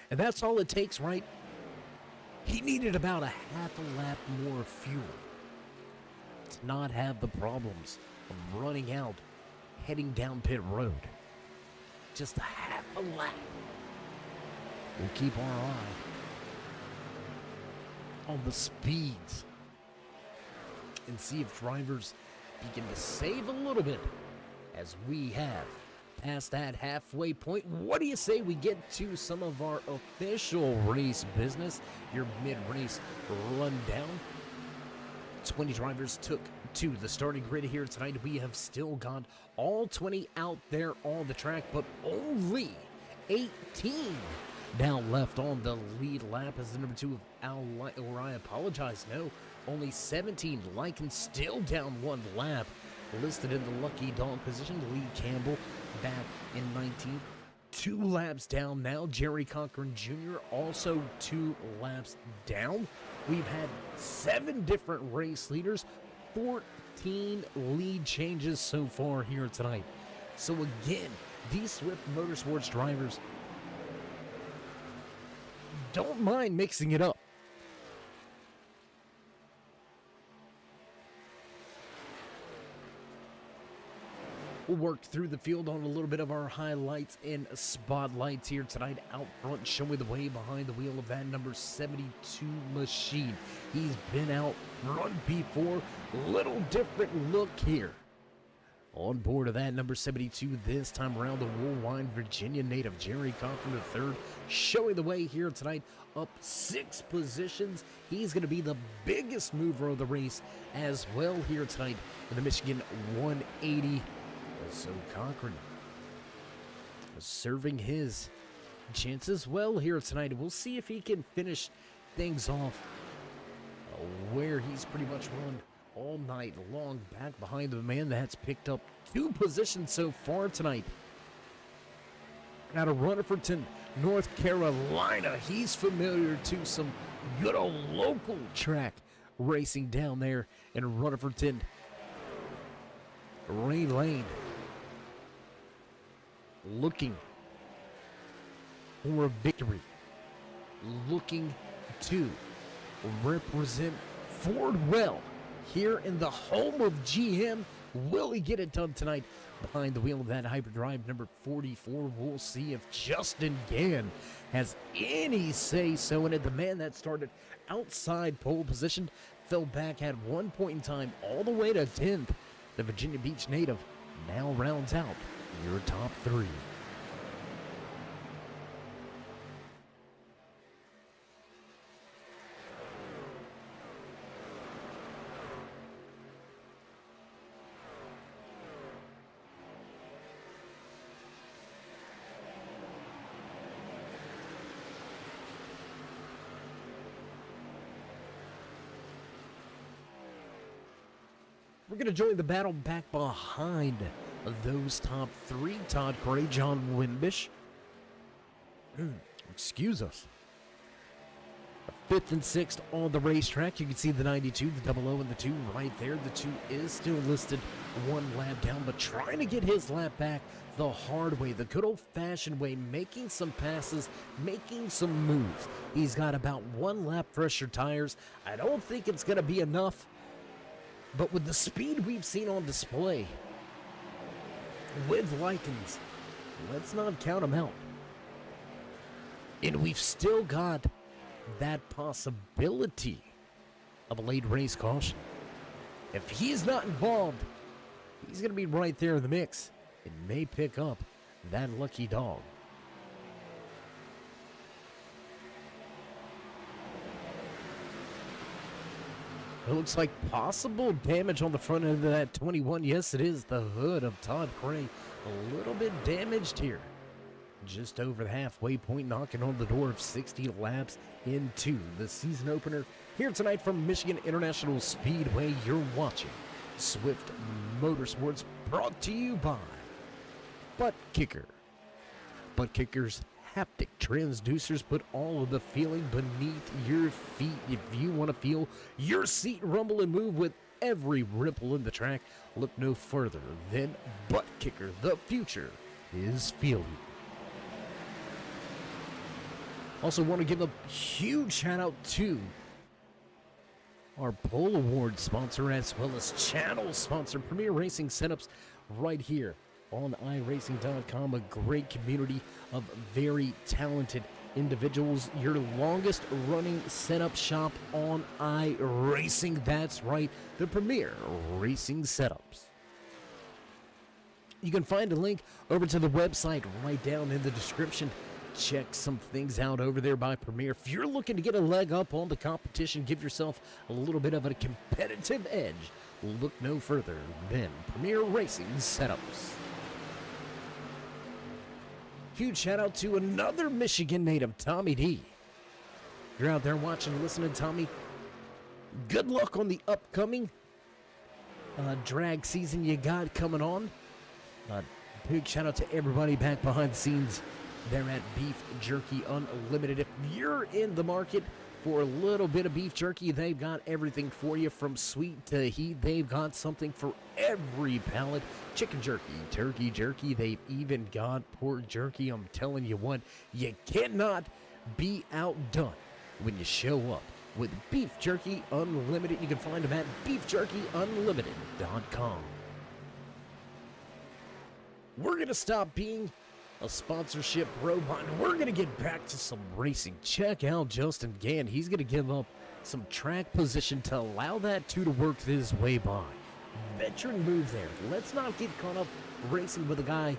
And that's all it takes, right? He needed about a half a lap more fuel to not have the problems of running out, heading down pit road. Just a half a lap. We'll keep our eye on the speeds and see if drivers begin to save a little bit as we have past that halfway point. What do you say we get to some of our official race business, your mid-race rundown? 20 drivers took to the starting grid here tonight. We have still got all 20 out there on the track, but only 18 now left on the lead lap as the number 2 of or I apologize, no, only 17. Lycan still down 1 lap, listed in the lucky dog position. Lee Campbell back in 19. 2 laps down now. Jerry Cochran Jr. also 2 laps down. We've had 7 different race leaders, 14 lead changes so far here tonight. So again, these Swift Motorsports drivers don't mind mixing it up. We'll work through the field on a little bit of our highlights and spotlights here tonight. Out front, showing the way behind the wheel of that number 72 machine. He's been out run before. Little different look here. On board of that number 72 this time around, the Woolwine, Virginia native Jerry Cochran III, showing the way here tonight, up 6 positions. He's going to be the biggest mover of the race as well here tonight in the Michigan 180. So Cochran serving his chances well here tonight. We'll see if he can finish things off where he's pretty much run all night long, back behind the man that's picked up 2 positions so far tonight. Out of Rutherfordton, North Carolina. He's familiar to some good old local track racing down there in Rutherfordton. Ray Lane looking for a victory, looking to represent Ford well here in the home of GM. Will he get it done tonight behind the wheel of that hyperdrive number 44? We'll see if Justin Gann has any say-so in it. The man that started outside pole position fell back at one point in time all the way to 10th. The Virginia Beach native now rounds out your top 3. We're going to join the battle back behind those top 3. Todd Gray, John Winbish. Excuse us. 5th and 6th on the racetrack. You can see the 92, the 00, and the 2 right there. The 2 is still listed 1 lap down, but trying to get his lap back the hard way, the good old-fashioned way, making some passes, making some moves. He's got about 1 lap fresher tires. I don't think it's going to be enough. But with the speed we've seen on display with Lycans, let's not count him out. And we've still got that possibility of a late race caution. If he's not involved, he's going to be right there in the mix and may pick up that lucky dog. It looks like possible damage on the front end of that 21. Yes, it is the hood of Todd Gray. A little bit damaged here. Just over the halfway point, knocking on the door of 60 laps into the season opener. Here tonight from Michigan International Speedway, you're watching Swift Motorsports, brought to you by Butt Kicker. Butt Kicker's haptic transducers put all of the feeling beneath your feet. If you want to feel your seat rumble and move with every ripple in the track, look no further than Butt Kicker. The future is feeling. Also want to give a huge shout out to our Pole Award sponsor as well as channel sponsor, Premier Racing Setups, right here on iRacing.com. A great community of very talented individuals. Your longest running setup shop on iRacing. That's right, the Premier Racing Setups. You can find a link over to the website right down in the description. Check some things out over there by Premier. If you're looking to get a leg up on the competition, give yourself a little bit of a competitive edge, look no further than Premier Racing Setups. Huge shout out to another Michigan native, Tommy D. If you're out there watching and listening, Tommy, good luck on the upcoming drag season you got coming on. Big shout out to everybody back behind the scenes there at Beef Jerky Unlimited. If you're in the market for a little bit of beef jerky, they've got everything for you from sweet to heat. They've got something for every palate. Chicken jerky, turkey jerky, they've even got pork jerky. I'm telling you what, you cannot be outdone when you show up with Beef Jerky Unlimited. You can find them at beefjerkyunlimited.com. We're going to stop being a sponsorship robot, and we're going to get back to some racing. Check out Justin Gann. He's going to give up some track position to allow that two to work this way by. Veteran move there. Let's not get caught up racing with a guy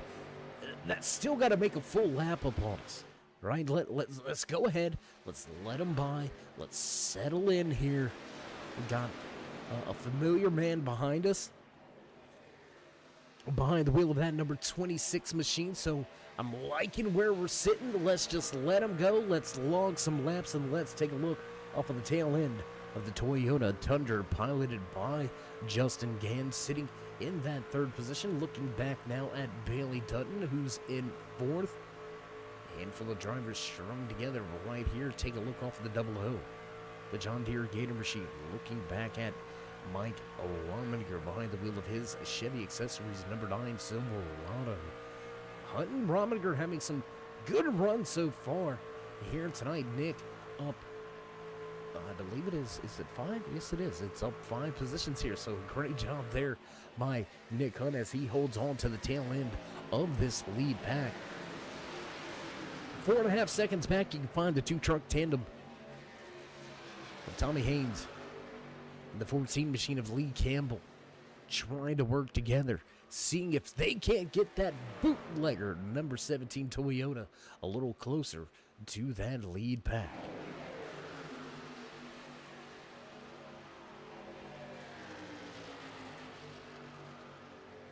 that's still got to make a full lap upon us. Right? Let's go ahead. Let's let him by. Let's settle in here. We got a familiar man behind us, behind the wheel of that number 26 machine, so I'm liking where we're sitting. Let's just let him go. Let's log some laps, and let's take a look off of the tail end of the Toyota Tundra, piloted by Justin Gann, sitting in that third position. Looking back now at Bailey Dutton, who's in fourth. A handful of drivers strung together right here. Take a look off of the double O, the John Deere Gator machine. Looking back at Mike Rominger behind the wheel of his Chevy Accessories number 9 Silverado. Hutton Rominger having some good runs so far here tonight. Nick up, I believe it is it 5? Yes, it is. It's up 5 positions here, so great job there by Nick Hunt as he holds on to the tail end of this lead pack. 4.5 seconds back, you can find the two-truck tandem of Tommy Haynes and the 14 machine of Lee Campbell trying to work together, seeing if they can't get that bootlegger number 17 Toyota a little closer to that lead pack.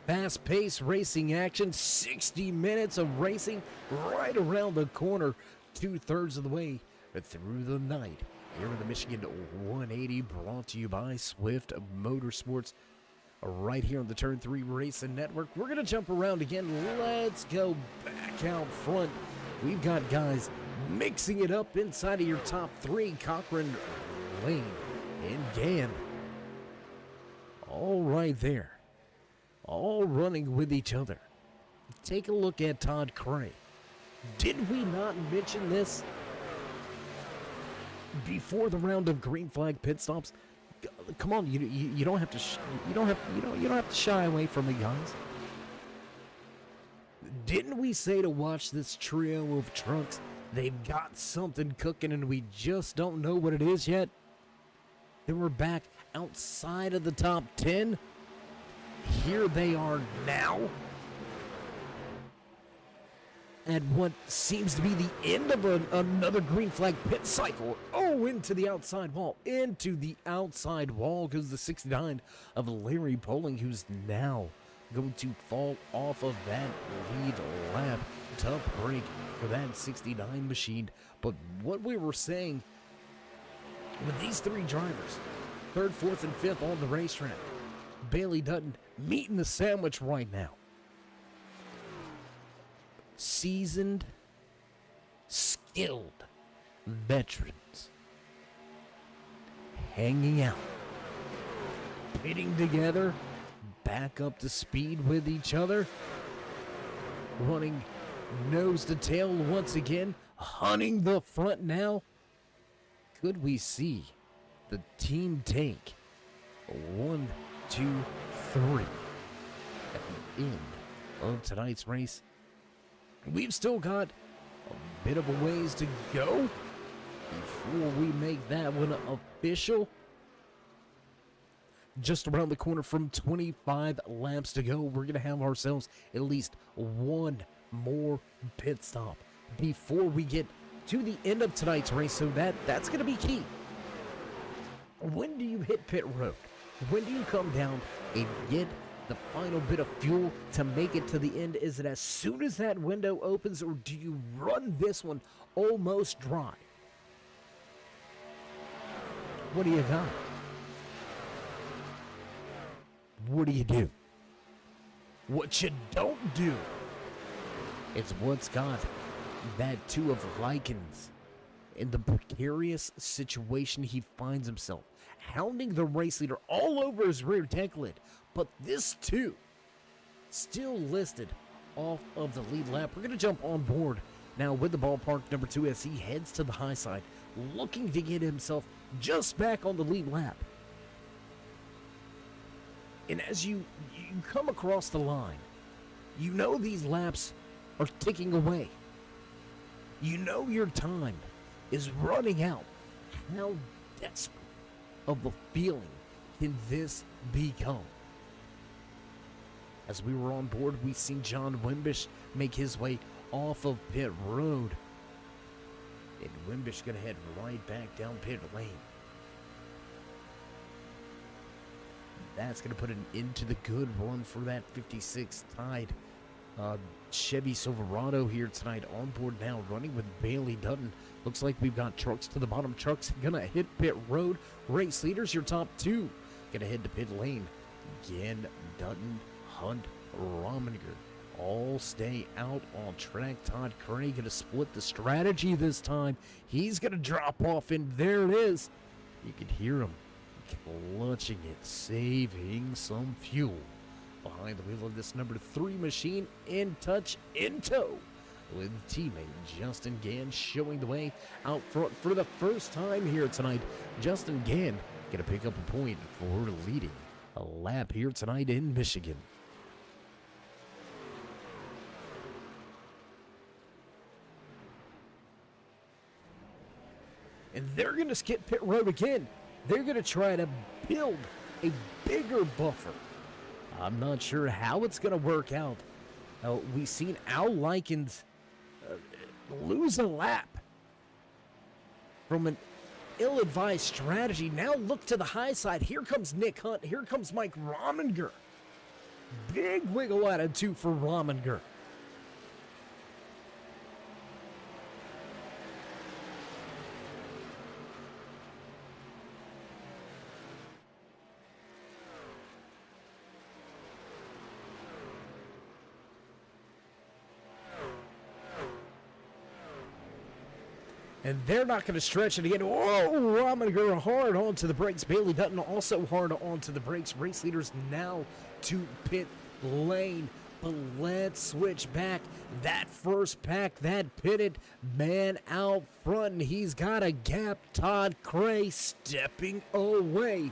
Fast-paced racing action, 60 minutes of racing right around the corner, 2/3 of the way through the night. Here in the Michigan 180, brought to you by Swift MotorSports, right here on the Turn 3 Racing Network. We're going to jump around again. Let's go back out front. We've got guys mixing it up inside of your top 3. Cochran, Lane, and Gann. All right there. All running with each other. Take a look at Todd Cray. Did we not mention this before the round of green flag pit stops? Come on, you don't have to you don't have to shy away from it, guys. Didn't we say to watch this trio of trucks? They've got something cooking, and we just don't know what it is yet. Then we're back outside of the top 10. Here they are now at what seems to be the end of another green flag pit cycle. Oh, into the outside wall. Into the outside wall goes the 69 of Larry Poling, who's now going to fall off of that lead lap. Tough break for that 69 machine. But what we were saying with these 3 drivers, 3rd, 4th, and 5th on the racetrack, Bailey Dutton meeting the sandwich right now. Seasoned, skilled veterans hanging out, pitting together, back up to speed with each other, running nose to tail once again, hunting the front now. Could we see the team take 1, 2, 3 at the end of tonight's race? We've still got a bit of a ways to go before we make that one official. Just around the corner from 25 laps to go, we're going to have ourselves at least one more pit stop before we get to the end of tonight's race, so that's going to be key. When do you hit pit road? When do you come down and get the final bit of fuel to make it to the end? Is it as soon as that window opens, or do you run this one almost dry? What do you got? What do you do? What you don't do? It's what's got that two of Likens in the precarious situation he finds himself, hounding the race leader all over his rear deck lid. But this too, still listed off of the lead lap. We're going to jump on board now with the ballpark number 2 as he heads to the high side, looking to get himself just back on the lead lap. And as you come across the line, you know these laps are ticking away. You know your time is running out. How desperate of a feeling can this become? As we were on board, we seen John Wimbish make his way off of pit road. And Wimbish gonna head right back down pit lane. That's going to put an end to the good run for that 56 Tide Chevy Silverado here tonight. On board now, running with Bailey Dutton. Looks like we've got trucks to the bottom. Trucks going to hit pit road. Race leaders, your top two. Going to head to pit lane. Again, Dutton, Hunt, Rominger. All stay out on track. Todd Craig going to split the strategy this time. He's going to drop off, and there it is. You can hear him clutching it, saving some fuel. Behind the wheel of this number 3 machine, in touch, in tow, with teammate Justin Gann showing the way out front for the first time here tonight. Justin Gann going to pick up a point for leading a lap here tonight in Michigan. And they're going to skip pit road again. They're going to try to build a bigger buffer. I'm not sure how it's going to work out. We've seen Al Likens lose a lap from an ill-advised strategy. Now look to the high side. Here comes Nick Hunt. Here comes Mike Rominger. Big wiggle out of 2 for Rominger. And they're not going to stretch it again. Whoa, Rominger hard onto the brakes. Bailey Dutton also hard onto the brakes. Race leaders now to pit lane. But let's switch back. That first pack, that pitted man out front. And he's got a gap. Todd Cray stepping away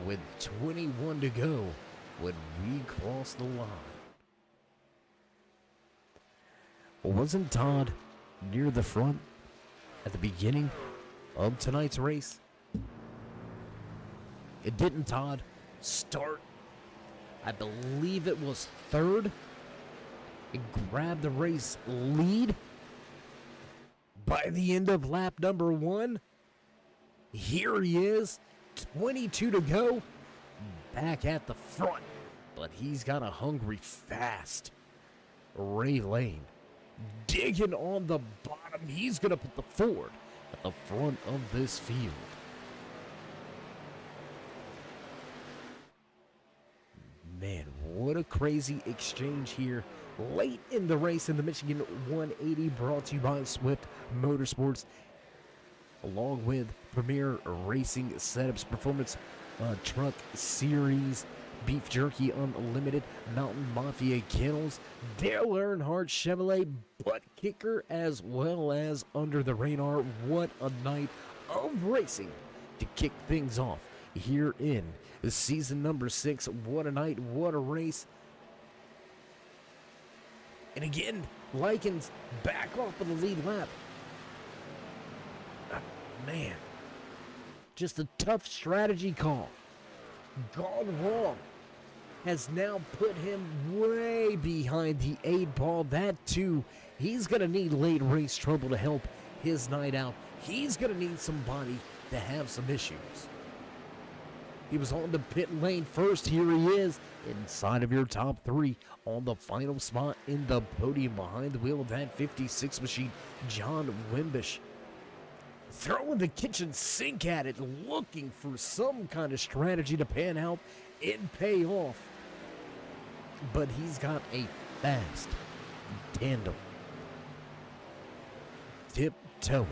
with 21 to go when we cross the line. Wasn't Todd near the front at the beginning of tonight's race? It didn't, Todd, start, I believe it was third. It grabbed the race lead by the end of lap number 1. Here he is, 22 to go, back at the front. But he's got a hungry, fast Ray Lane digging on the bottom. He's going to put the Ford at the front of this field. Man, what a crazy exchange here late in the race in the Michigan 180, brought to you by Swift MotorSports, along with Premier Racing Setups, Performance Truck Series, Beef Jerky Unlimited, Mountain Mafia Kennels, Dale Earnhardt Chevrolet Butt Kicker, as well as Under the Radar. What a night of racing to kick things off here in season number 6. What a night, what a race. And again, Likens back off of the lead lap. Man, just a tough strategy call gone wrong has now put him way behind the 8-ball. That too, he's going to need late race trouble to help his night out. He's going to need somebody to have some issues. He was on the pit lane first. Here he is inside of your top 3 on the final spot in the podium behind the wheel of that 56 machine, John Wimbish. Throwing the kitchen sink at it, looking for some kind of strategy to pan out and pay off. But he's got a fast tandem. Tiptoeing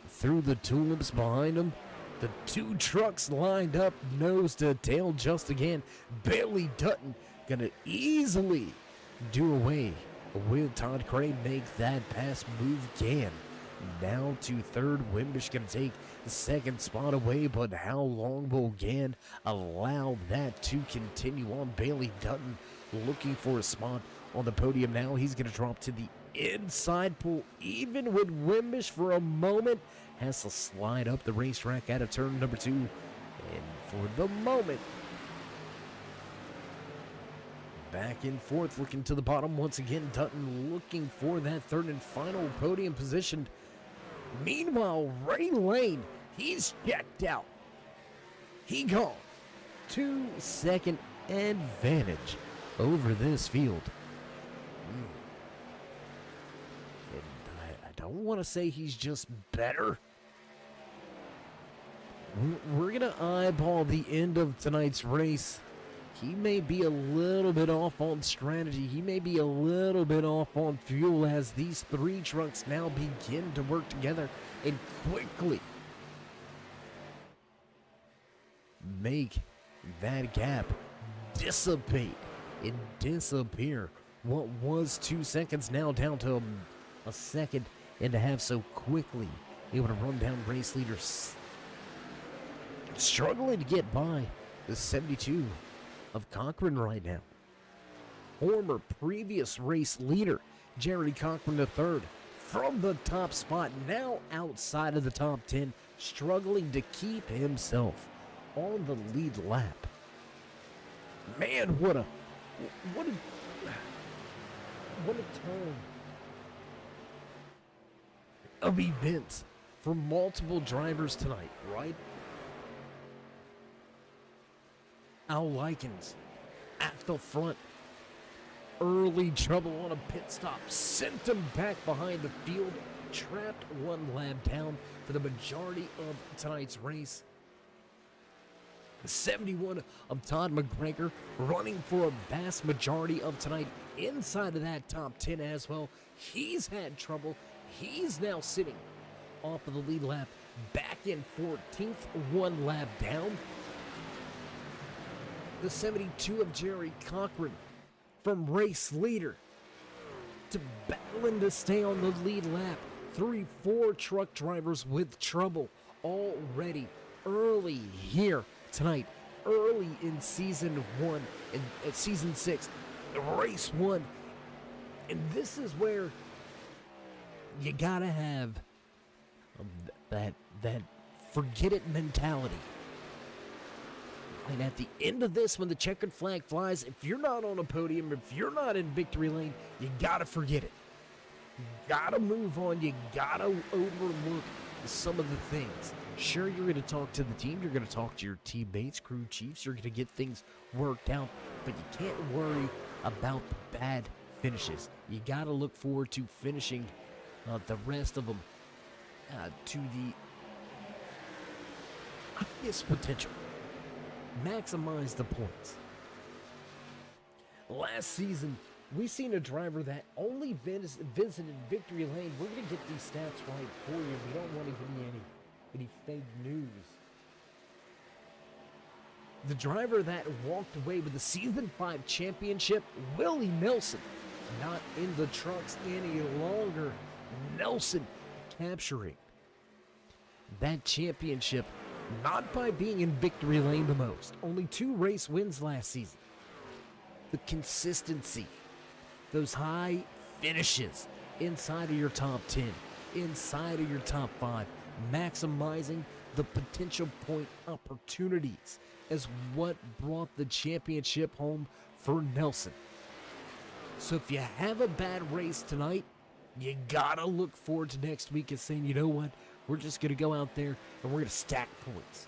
through the tulips behind him. The 2 trucks lined up nose to tail just again. Bailey Dutton gonna easily do away with Todd Cray. Make that pass move can. Now to third. Wimbish gonna take the second spot away, but how long will Gann allow that to continue on? Bailey Dutton looking for a spot on the podium now. He's gonna drop to the inside, pull even with Wimbish for a moment. Has to slide up the racetrack out of turn number 2. And for the moment, back and forth, looking to the bottom once again. Dutton looking for that third and final podium position. Meanwhile, Ray Lane, he's checked out. He gone. 2-second advantage over this field. And I don't want to say he's just better. We're going to eyeball the end of tonight's race. He may be a little bit off on strategy. He may be a little bit off on fuel as these 3 trucks now begin to work together and quickly make that gap dissipate and disappear. What was 2 seconds now down to a second and a half, so quickly able to run down race leaders. Struggling to get by the 72 of Cochran right now. Former previous race leader Jerry Cochran III from the top spot, now outside of the top 10, struggling to keep himself on the lead lap. Man, what a turn of events for multiple drivers tonight, right? Al Likens at the front. Early trouble on a pit stop sent him back behind the field. Trapped 1 lap down for the majority of tonight's race. The 71 of Todd McGregor running for a vast majority of tonight inside of that top 10 as well. He's had trouble. He's now sitting off of the lead lap, back in 14th, 1 lap down. The 72 of Jerry Cochran from race leader to battling to stay on the lead lap. 3-4 truck drivers with trouble already early here tonight, early in season 1 and season 6, race 1. And this is where you gotta have that forget it mentality. And at the end of this, when the checkered flag flies, if you're not on a podium, if you're not in victory lane, you gotta forget it. You gotta move on. You gotta overlook some of the things. Sure, you're going to talk to the team. You're going to talk to your teammates, crew chiefs. You're going to get things worked out. But you can't worry about the bad finishes. You got to look forward to finishing the rest of them to the highest potential. Maximize the points. Last season, we seen a driver that only visited victory lane. We're going to get these stats right for you. We don't want to give you any fake news. The driver that walked away with the Season 5 championship, Willie Nelson, not in the trucks any longer. Nelson capturing that championship, not by being in victory lane the most. Only 2 race wins last season. The consistency, those high finishes inside of your top 10, inside of your top 5, maximizing the potential point opportunities is what brought the championship home for Nelson. So if you have a bad race tonight, you gotta look forward to next week and saying, you know what, we're just gonna go out there and we're gonna stack points.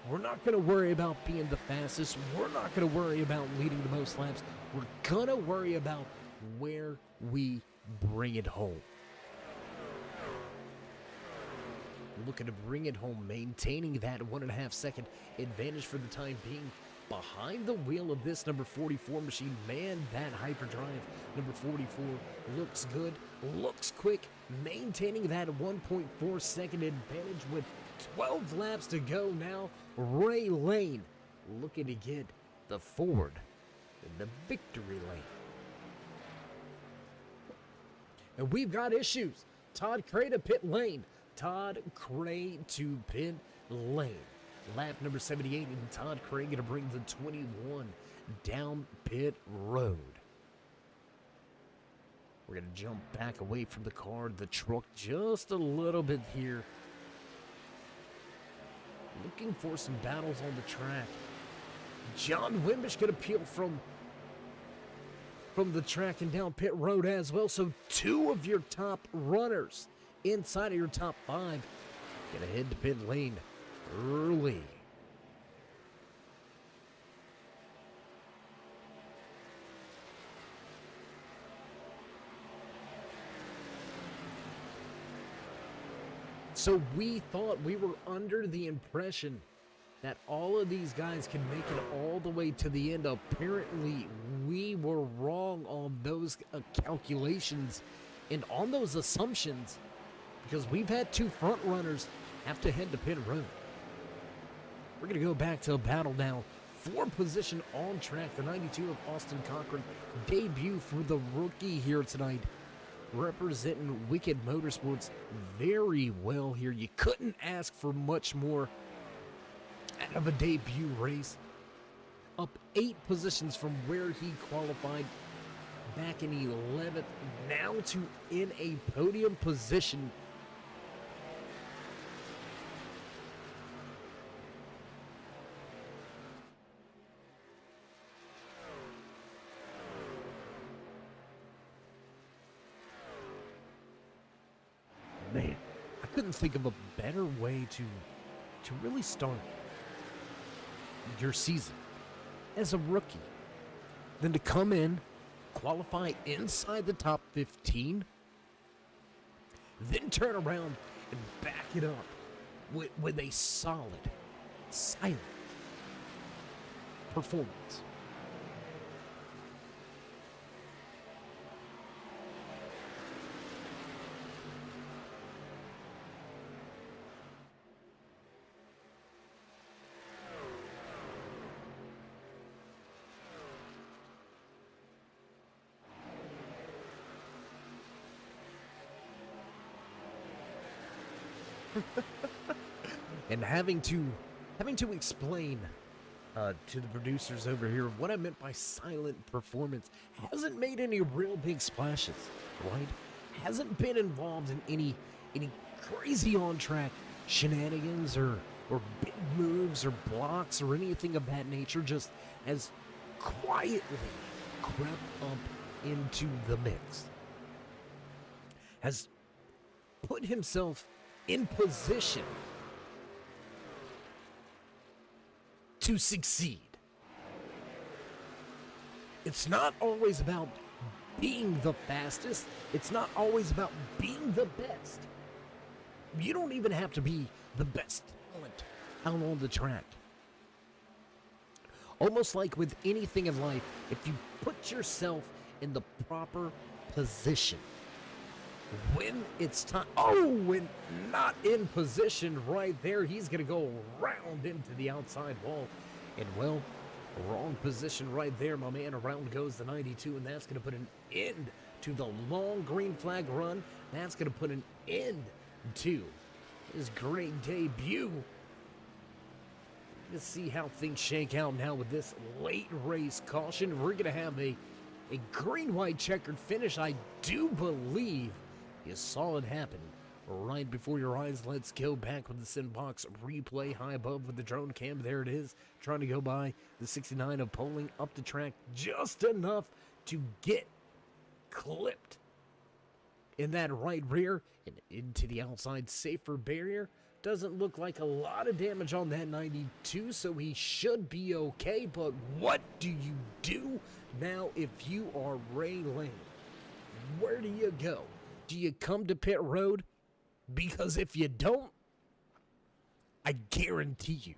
We're not gonna worry about being the fastest. We're not gonna worry about leading the most laps. We're gonna worry about where we bring it home. Looking to bring it home, maintaining that 1.5 second advantage for the time being behind the wheel of this number 44 machine. Man, that hyperdrive number 44 looks good, looks quick, maintaining that 1.4 second advantage with 12 laps to go now. Ray Lane looking to get the Ford in the victory lane. And we've got issues. Todd Cray to pit lane. Todd Cray to pit lane. Lap number 78, and Todd Cray going to bring the 21 down pit road. We're going to jump back away from the car, the truck, just a little bit here. Looking for some battles on the track. John Wimbish going to peel from the track and down pit road as well. So 2 of your top runners inside of your top 5 going to head to pit lane early. So we thought, we were under the impression that all of these guys can make it all the way to the end. Apparently, we were wrong on those calculations and on those assumptions, because we've had 2 front runners have to head to pit road. We're going to go back to a battle now for position on track. The 92 of Austin Cochran, debut for the rookie here tonight, representing Wicked Motorsports very well here. You couldn't ask for much more out of a debut race. Up 8 positions from where he qualified back in 11th, now to in a podium position. Man, I couldn't think of a better way to really start your season as a rookie than to come in, qualify inside the top 15, then turn around and back it up with a solid, silent performance. And having to explain to the producers over here what I meant by silent performance. Hasn't made any real big splashes, right? Hasn't been involved in any crazy on-track shenanigans or big moves or blocks or anything of that nature. Just has quietly crept up into the mix. Has put himself in position to succeed. It's not always about being the fastest. It's not always about being the best. You don't even have to be the best talent out on the track. Almost like with anything in life, if you put yourself in the proper position, when it's time, when not in position right there, he's going to go around into the outside wall And well, wrong position right there, my man. Around goes the 92, and that's going to put an end to the long green flag run. That's going to put an end to his great debut. Let's see how things shake out now with this late race caution. We're going to have a green-white checkered finish. I do believe you saw it happen right before your eyes. Let's go back with the Sinbox replay high above with the drone cam. There it is, trying to go by the 69 of Poling up the track just enough to get clipped in that right rear and into the outside safer barrier. Doesn't look like a lot of damage on that 92, so he should be okay. But what do you do now if you are Ray Lane? Where do you go? Do you come to pit road? Because if you don't, I guarantee you,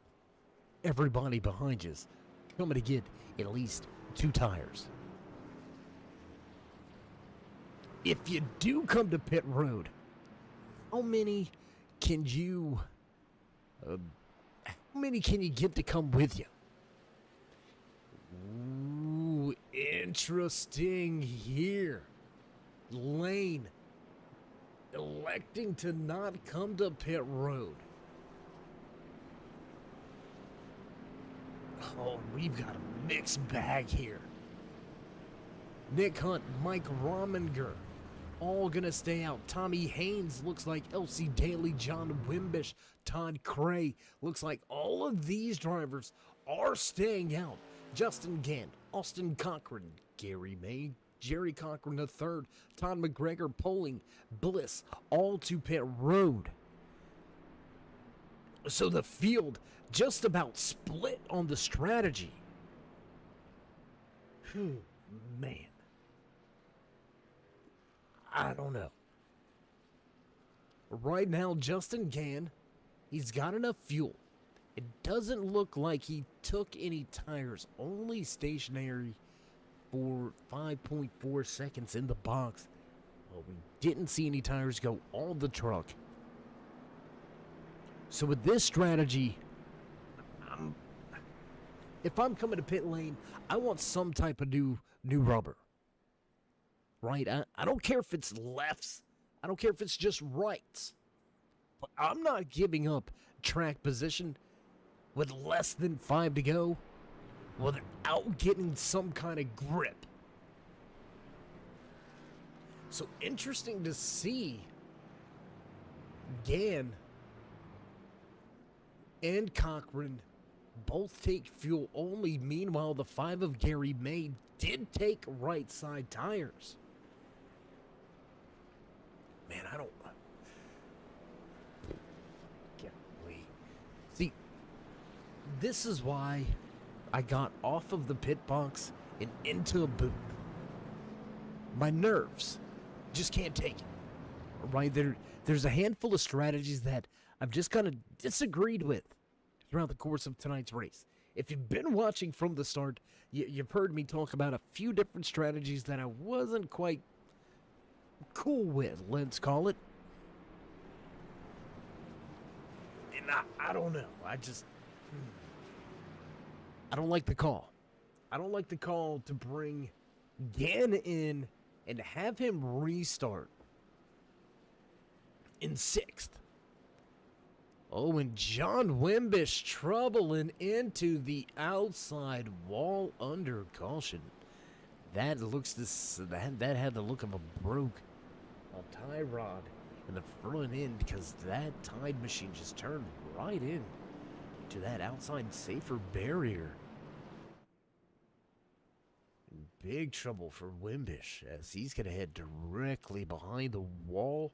everybody behind you is coming to get at least 2 tires. If you do come to pit road, how many can you get to come with you? Ooh, interesting here. Lane electing to not come to pit road. Oh, we've got a mixed bag here. Nick Hunt, Mike Rominger, all gonna stay out. Tommy Haynes looks like Elsie Daly, John Wimbish, Todd Cray. Looks like all of these drivers are staying out. Justin Gant, Austin Cochran, Gary May, Jerry Cochran III, Todd McGregor, Poling, Bliss, all to pit road. So the field just about split on the strategy. Man. I don't know. Right now, Justin Gann, he's got enough fuel. It doesn't look like he took any tires, only stationary for 5.4 seconds in the box. Well, we didn't see any tires go on the truck. So with this strategy, if I'm coming to pit lane, I want some type of new rubber. Right? I don't care if it's lefts. I don't care if it's just rights. But I'm not giving up track position with less than 5 to go without getting some kind of grip. So interesting to see Gann and Cochran both take fuel only. Meanwhile, the 5 of Gary May did take right side tires. Man, I don't... Golly. See, this is why I got off of the pit box and into a booth. My nerves just can't take it. Right? There's a handful of strategies that I've just kind of disagreed with throughout the course of tonight's race. If you've been watching from the start, you've heard me talk about a few different strategies that I wasn't quite cool with, let's call it. And I don't know. I don't like the call. I don't like the call to bring Gann in and have him restart in 6th. Oh, and John Wimbish troubling into the outside wall under caution. That that had the look of a broke tie rod in the front end, because that tide machine just turned right in to that outside safer barrier. Big trouble for Wimbish as he's going to head directly behind the wall.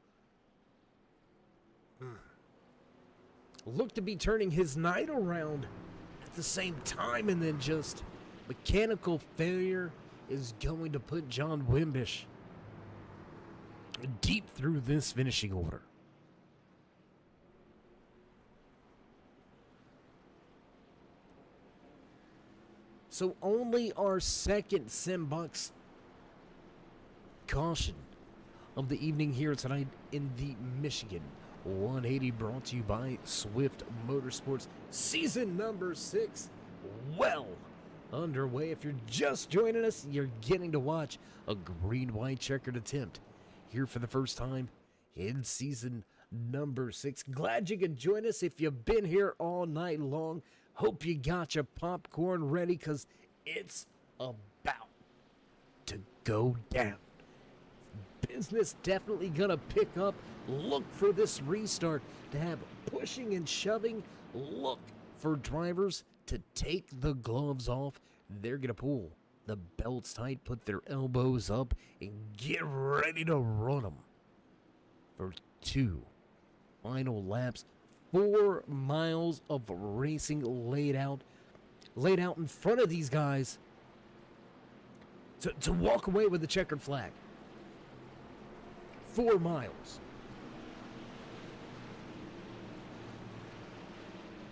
Look to be turning his night around at the same time, and then just mechanical failure is going to put John Wimbish deep through this finishing order. So only our second Simbox caution of the evening here tonight in the Michigan 180, brought to you by Swift MotorSports, season number 6. well underway. If you're just joining us, you're getting to watch a green-white checkered attempt here for the first time in season number 6. Glad you could join us. If you've been here all night long, hope you got your popcorn ready, because it's about to go down. Business definitely gonna pick up. Look for this restart to have pushing and shoving. Look for drivers to take the gloves off. They're gonna pull the belts tight, put their elbows up, and get ready to run them for 2 final laps. 4 miles of racing laid out in front of these guys to walk away with the checkered flag. 4 miles.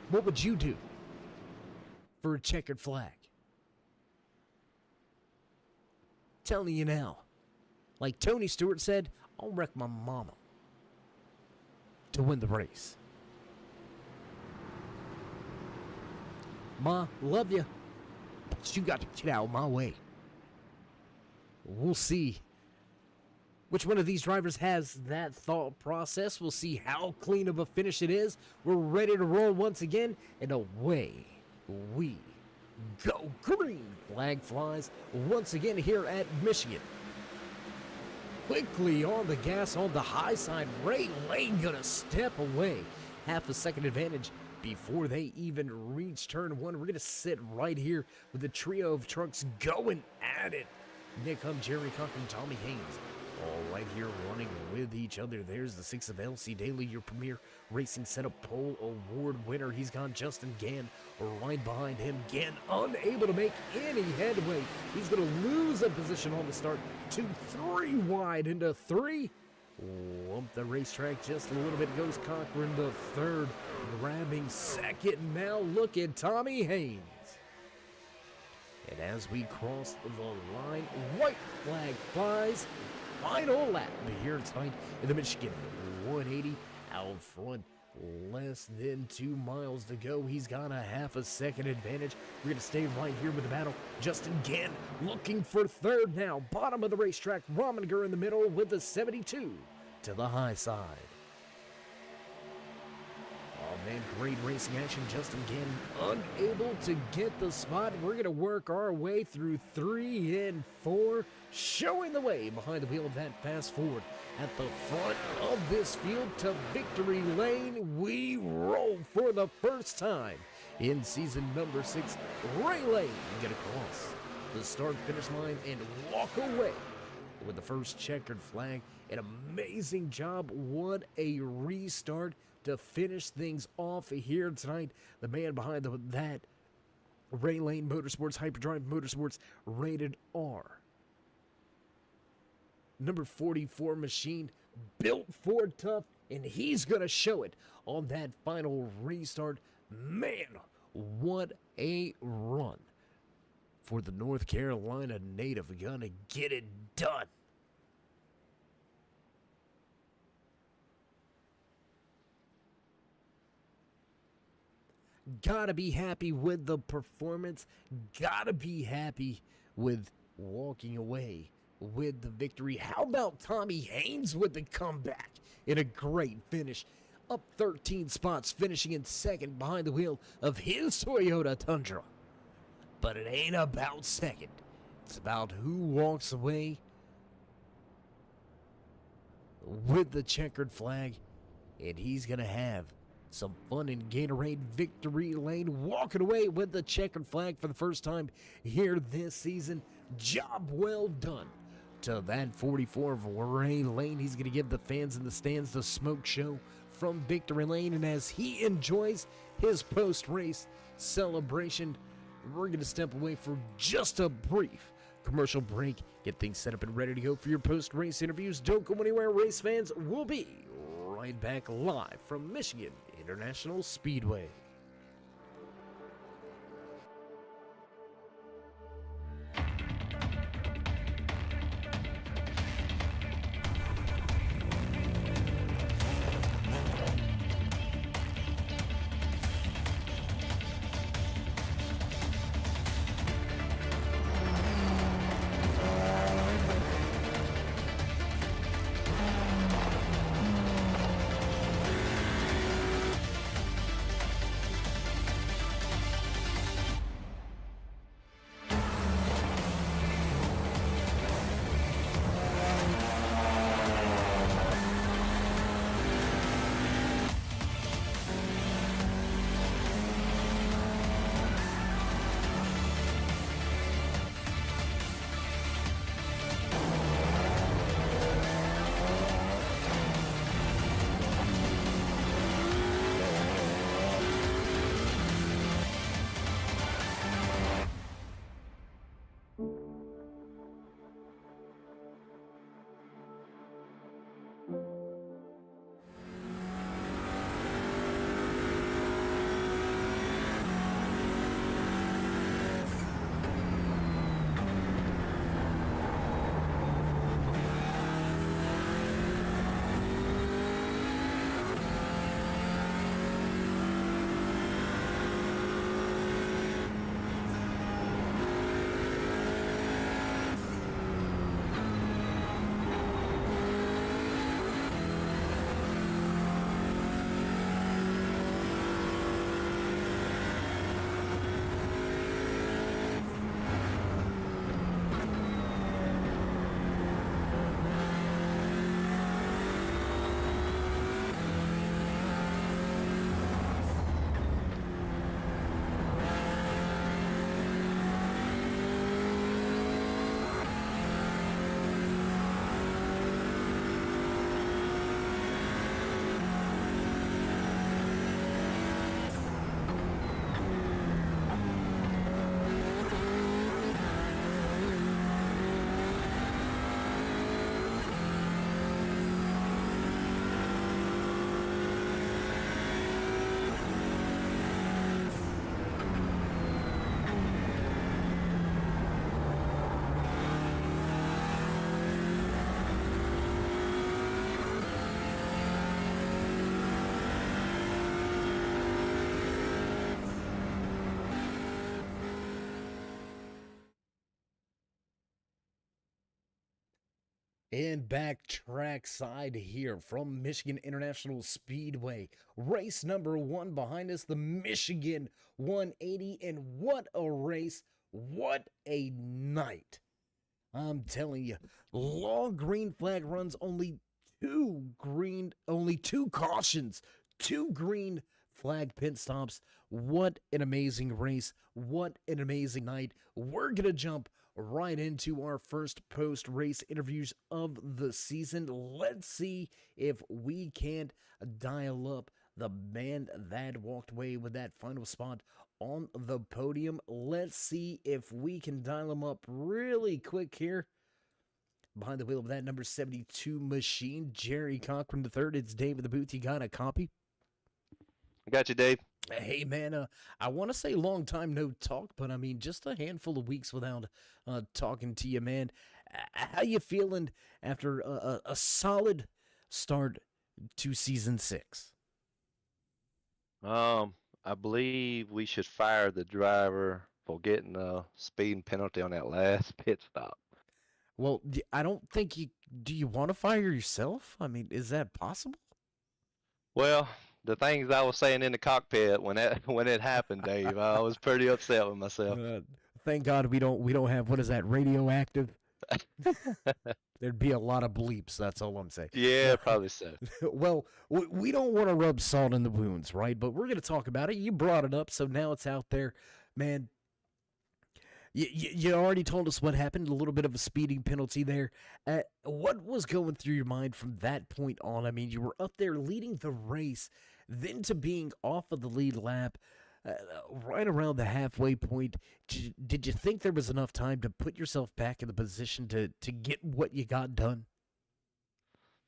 What would you do for a checkered flag? Telling you now. Like Tony Stewart said, I'll wreck my mama to win the race. Ma, love you, but you got to get out of my way. We'll see which one of these drivers has that thought process. We'll see how clean of a finish it is. We're ready to roll once again, and away we go. Green flag flies once again here at Michigan. Quickly on the gas on the high side. Ray Lane gonna step away. Half a second advantage before they even reach turn 1. We're gonna sit right here with the trio of trucks going at it. Nick Hum, Jerry Cock, and Tommy Haynes all right here running with each other. There's the 6 of LC Daly, your premier racing setup pole award winner. He's got Justin Gann right behind him. Gann unable to make any headway. He's going to lose a position on the start to 3 wide into 3. Lump the racetrack just a little bit. Goes Cochran to 3rd, grabbing 2nd. Now look at Tommy Haynes. And as we cross the line, white flag flies. Final lap here tonight in the Michigan 180 out front. Less than 2 miles to go. He's got a half a second advantage. We're going to stay right here with the battle. Justin Gann looking for 3rd now. Bottom of the racetrack. Rominger in the middle with the 72 to the high side. Oh man, great racing action. Justin Gann unable to get the spot. We're going to work our way through 3 and 4. Showing the way behind the wheel of that Fast Ford at the front of this field to victory lane. We roll for the first time in season number 6. Ray Lane get across the start-finish line and walk away with the first checkered flag. An amazing job. What a restart to finish things off here tonight. The man behind that Ray Lane Motorsports, Hyperdrive Motorsports, rated R. Number 44 machine, built for tough, and he's going to show it on that final restart. Man, what a run for the North Carolina native. Going to get it done. Gotta be happy with the performance. Gotta be happy with walking away with the victory. How about Tommy Haynes with the comeback in a great finish? Up 13 spots, finishing in 2nd behind the wheel of his Toyota Tundra. But it ain't about 2nd. It's about who walks away with the checkered flag. And he's going to have some fun in Gatorade victory lane, walking away with the checkered flag for the first time here this season. Job well done to that 44 of Ray Lane. He's going to give the fans in the stands the smoke show from victory lane. And as he enjoys his post-race celebration, we're going to step away for just a brief commercial break. Get things set up and ready to go for your post-race interviews. Don't go anywhere, race fans. We'll be right back live from Michigan International Speedway. And back trackside here from Michigan International Speedway. Race number 1 behind us, the Michigan 180. And what a race. What a night. I'm telling you, long green flag runs, only two cautions, 2 green flag pit stops. What an amazing race. What an amazing night. We're going to jump right into our first post-race interviews of the season. Let's see if we can't dial up the man that walked away with that final spot on the podium. Let's see if we can dial him up really quick here. Behind the wheel of that number 72 machine, Jerry Cochran III. It's Dave of the Booth. You got a copy? I got you, Dave. Hey, man, I want to say long time no talk, but I mean, just a handful of weeks without talking to you, man. How you feeling after a solid start to season 6? I believe we should fire the driver for getting a speeding penalty on that last pit stop. Well, I don't think do you want to fire yourself? I mean, is that possible? Well, the things I was saying in the cockpit when it happened, Dave, I was pretty upset with myself. Thank God we don't have, what is that, radioactive? There'd be a lot of bleeps. That's all I'm saying. Yeah, probably so. Well, we don't want to rub salt in the wounds, right? But we're going to talk about it. You brought it up, so now it's out there. Man, you already told us what happened, a little bit of a speeding penalty there. What was going through your mind from that point on? I mean, you were up there leading the race, then to being off of the lead lap, right around the halfway point. Did you think there was enough time to put yourself back in the position to get what you got done?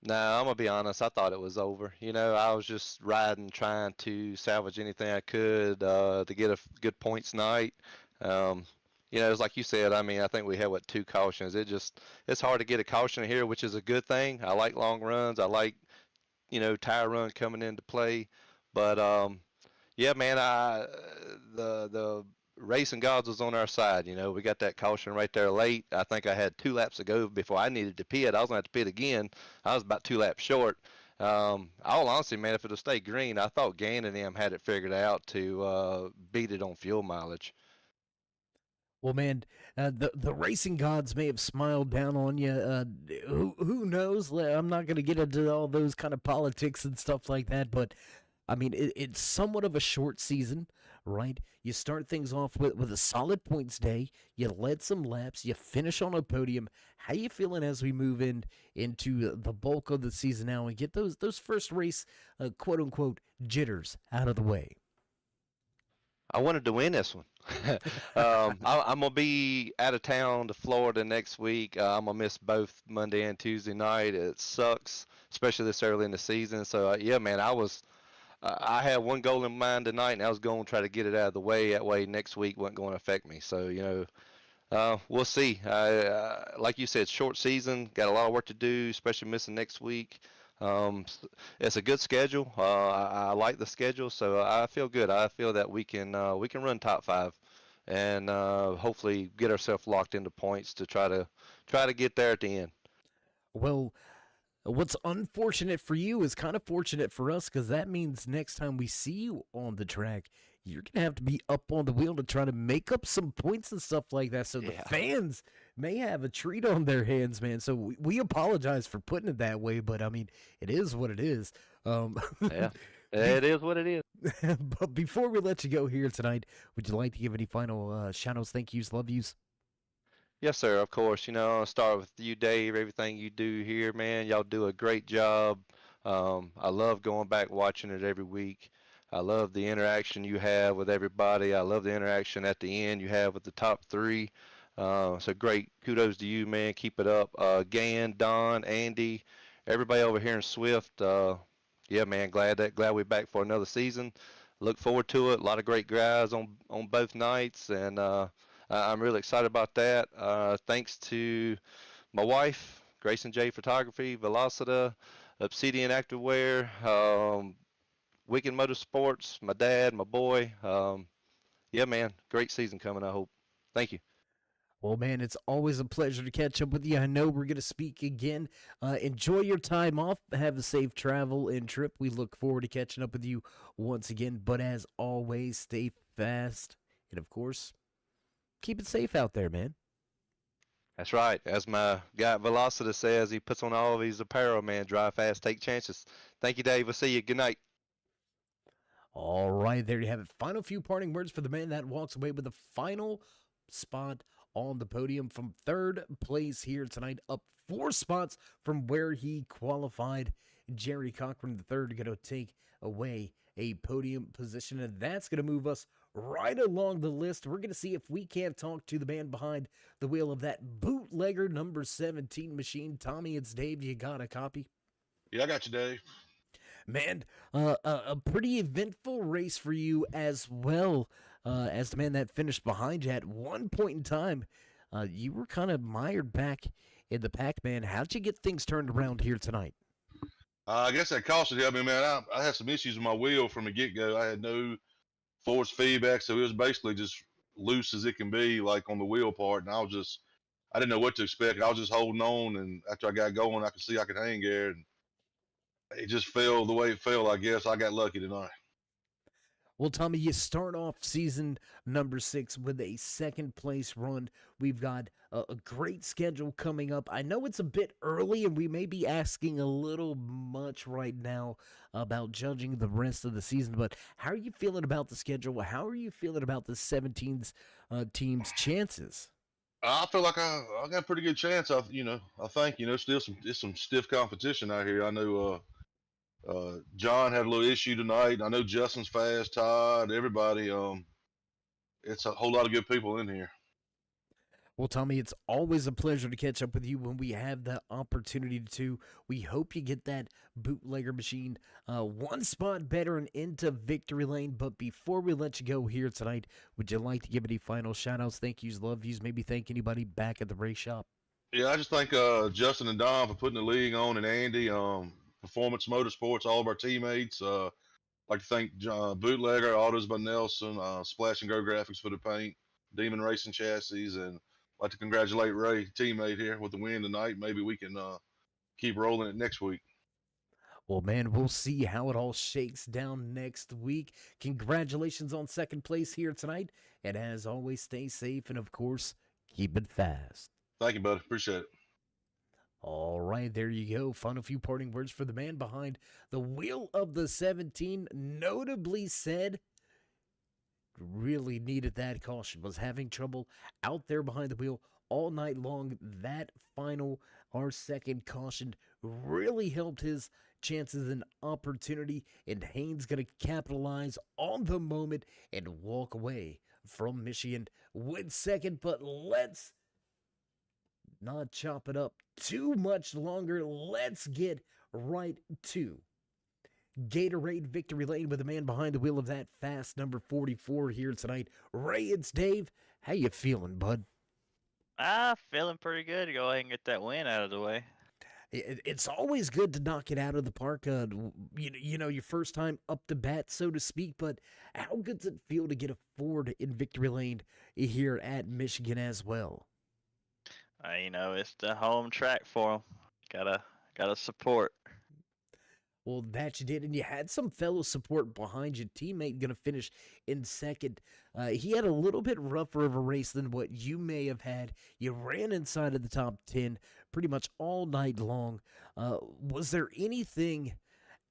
No, I'm gonna be honest. I thought it was over. I was just riding, trying to salvage anything I could to get a good points night. It's like you said. I mean, I think we had 2 cautions. It's hard to get a caution here, which is a good thing. I like long runs. I like tire runs coming into play. But yeah, man, the racing gods was on our side. We got that caution right there late. I think I had 2 laps to go before I needed to pit. I was gonna have to pit again. I was about 2 laps short. All honesty, man, if it'll stay green, I thought Gann and them had it figured out to beat it on fuel mileage. Well, man, the racing gods may have smiled down on you. Who knows? I'm not going to get into all those kind of politics and stuff like that, but I mean, it's somewhat of a short season, right? You start things off with a solid points day. You led some laps. You finish on a podium. How you feeling as we move into the bulk of the season now and get those first race, quote unquote, jitters out of the way? I wanted to win this one. I'm going to be out of town to Florida next week. I'm going to miss both Monday and Tuesday night. It sucks, especially this early in the season. So, yeah, man, I had one goal in mind tonight, and I was going to try to get it out of the way. That way next week wasn't going to affect me. So, we'll see. Like you said, short season, got a lot of work to do, especially missing next week. It's a good schedule. I like the schedule, so I feel good. I feel that we can run top 5, and hopefully get ourselves locked into points to try to get there at the end. Well, what's unfortunate for you is kind of fortunate for us, because that means next time we see you on the track, you're going to have to be up on the wheel to try to make up some points and stuff like that. So the fans may have a treat on their hands, man. So we apologize for putting it that way, but I mean, it is what it is. Yeah, it is what it is. But before we let you go here tonight, would you like to give any final shout-outs, thank yous, love yous? Yes, sir. Of course. I'll start with you, Dave. Everything you do here, man, y'all do a great job. I love going back watching it every week. I love the interaction you have with everybody. I love the interaction at the end you have with the top 3. So great. Kudos to you, man. Keep it up. Gann, Don, Andy, everybody over here in Swift. Yeah, man, glad we're back for another season. Look forward to it. A lot of great guys on both nights, and I'm really excited about that. Thanks to my wife, Grayson J Photography, Velocita, Obsidian Activewear, Wicked Motorsports, my dad, my boy. Yeah, man, great season coming, I hope. Thank you. Well, man, it's always a pleasure to catch up with you. I know we're going to speak again. Enjoy your time off. Have a safe travel and trip. We look forward to catching up with you once again. But as always, stay fast. And of course, keep it safe out there, man. That's right. As my guy at Velocity says, he puts on all of his apparel, man. Drive fast, take chances. Thank you, Dave. We'll see you. Good night. All right, there you have it. Final few parting words for the man that walks away with the final spot on the podium from third place here tonight, up 4 spots from where he qualified. Jerry Cochran III going to take away a podium position, and that's going to move us right along the list. We're going to see if we can't talk to the man behind the wheel of that bootlegger number 17 machine. Tommy, it's Dave. You got a copy? Yeah, I got you, Dave. Man, a pretty eventful race for you as well, as the man that finished behind you. At one point in time, you were kind of mired back in the pack, man. How'd you get things turned around here tonight? I guess that caution helped me, man. I had some issues with my wheel from the get-go. I had no force feedback, so it was basically just loose as it can be, like on the wheel part. And I didn't know what to expect. I was just holding on, and after I got going, I could see I could hang there, and it just fell the way it fell. I guess I got lucky tonight. Well, Tommy, you start off season number 6 with a second place run. We've got a great schedule coming up. I know it's a bit early, and we may be asking a little much right now about judging the rest of the season, but how are you feeling about the schedule? How are you feeling about the 17's team's chances? I feel like I got a pretty good chance. I think still some stiff competition out here. I know John had a little issue tonight. I know Justin's fast, Todd, everybody. It's a whole lot of good people in here. Well, Tommy, it's always a pleasure to catch up with you when we have the opportunity to. We hope you get that bootlegger machine one spot better and into victory lane. But before we let you go here tonight, would you like to give any final shout-outs, thank yous, love yous, maybe thank anybody back at the race shop? Yeah, I just thank Justin and Don for putting the league on, and Andy, Performance Motorsports, all of our teammates. Like to thank Bootlegger, Autos by Nelson, Splash and Go Graphics for the paint, Demon Racing Chassis, and like to congratulate Ray, teammate here, with the win tonight. Maybe we can keep rolling it next week. Well, man, we'll see how it all shakes down next week. Congratulations on second place here tonight. And as always, stay safe and, of course, keep it fast. Thank you, buddy. Appreciate it. All right, there you go. Final few parting words for the man behind the wheel of the 17. Notably said, really needed that caution. Was having trouble out there behind the wheel all night long. That final, our second caution, really helped his chances and opportunity. And Haynes going to capitalize on the moment and walk away from Michigan with second. But let's not chop it up too much longer. Let's get right to Gatorade Victory Lane with the man behind the wheel of that fast number 44 here tonight. Ray, it's Dave. How you feeling, bud? Feeling pretty good to go ahead and get that win out of the way. It's always good to knock it out of the park. You know, your first time up to bat, so to speak. But how good does it feel to get a Ford in Victory Lane here at Michigan as well? It's the home track for them. Gotta support. Well, that you did, and you had some fellow support behind you. Teammate going to finish in second. He had a little bit rougher of a race than what you may have had. You ran inside of the top 10 pretty much all night long. Was there anything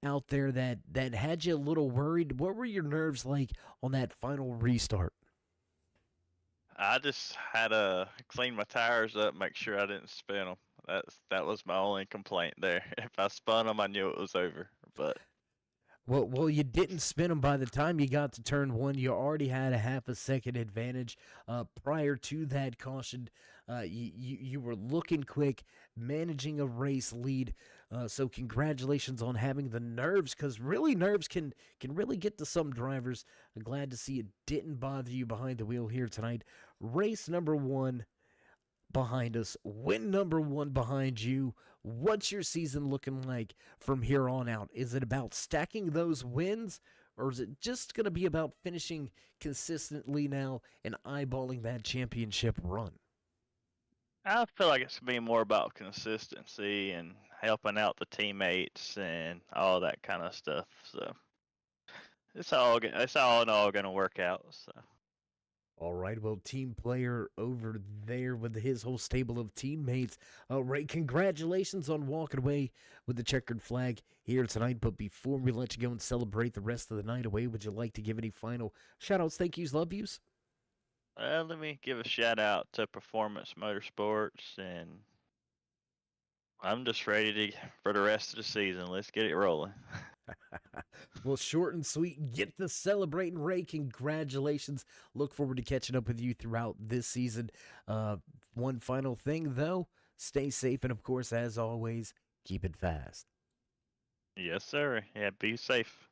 out there that had you a little worried? What were your nerves like on that final restart? I just had to clean my tires up, make sure I didn't spin them. That was my only complaint there. If I spun them, I knew it was over. But Well, you didn't spin them by the time you got to turn 1. You already had a half a second advantage. Prior to that caution, you were looking quick, managing a race lead. So congratulations on having the nerves, because really nerves can really get to some drivers. I'm glad to see it didn't bother you behind the wheel here tonight. Race number 1 behind us, win number 1 behind you. What's your season looking like from here on out? Is it about stacking those wins, or is it just going to be about finishing consistently now and eyeballing that championship run? I feel like it's gonna be more about consistency and helping out the teammates and all that kind of stuff. So it's all in all gonna work out. So All right, well, team player over there with his whole stable of teammates. Ray, congratulations on walking away with the checkered flag here tonight. But before we let you go and celebrate the rest of the night away, would you like to give any final shout outs, thank yous, love yous? let me give a shout out to Performance Motorsports, and I'm just ready for the rest of the season. Let's get it rolling. Well, short and sweet, get to celebrating, Ray. Congratulations. Look forward to catching up with you throughout this season. One final thing, though, stay safe, and of course, as always, keep it fast. Yes, sir. Yeah, be safe.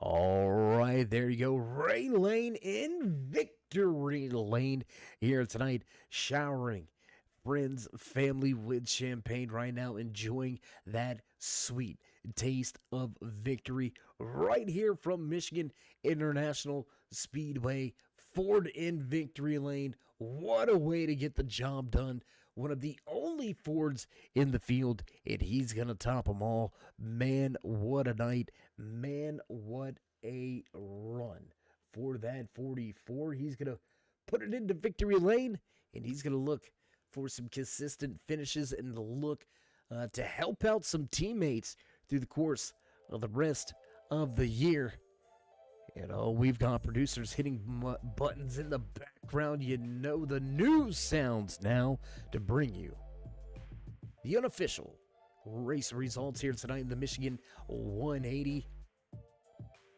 All right, there you go. Ray Lane in victory lane here tonight, showering friends, family with champagne right now, enjoying that sweet taste of victory right here from Michigan International Speedway. Ford in victory lane. What a way to get the job done. One of the only Fords in the field, and he's going to top them all. Man, what a night. Man, what a run for that 44. He's going to put it into victory lane, and he's going to look for some consistent finishes and look to help out some teammates through the course of the rest of the year. You know, we've got producers hitting buttons in the background. You know the news sounds now to bring you the unofficial race results here tonight in the Michigan 180.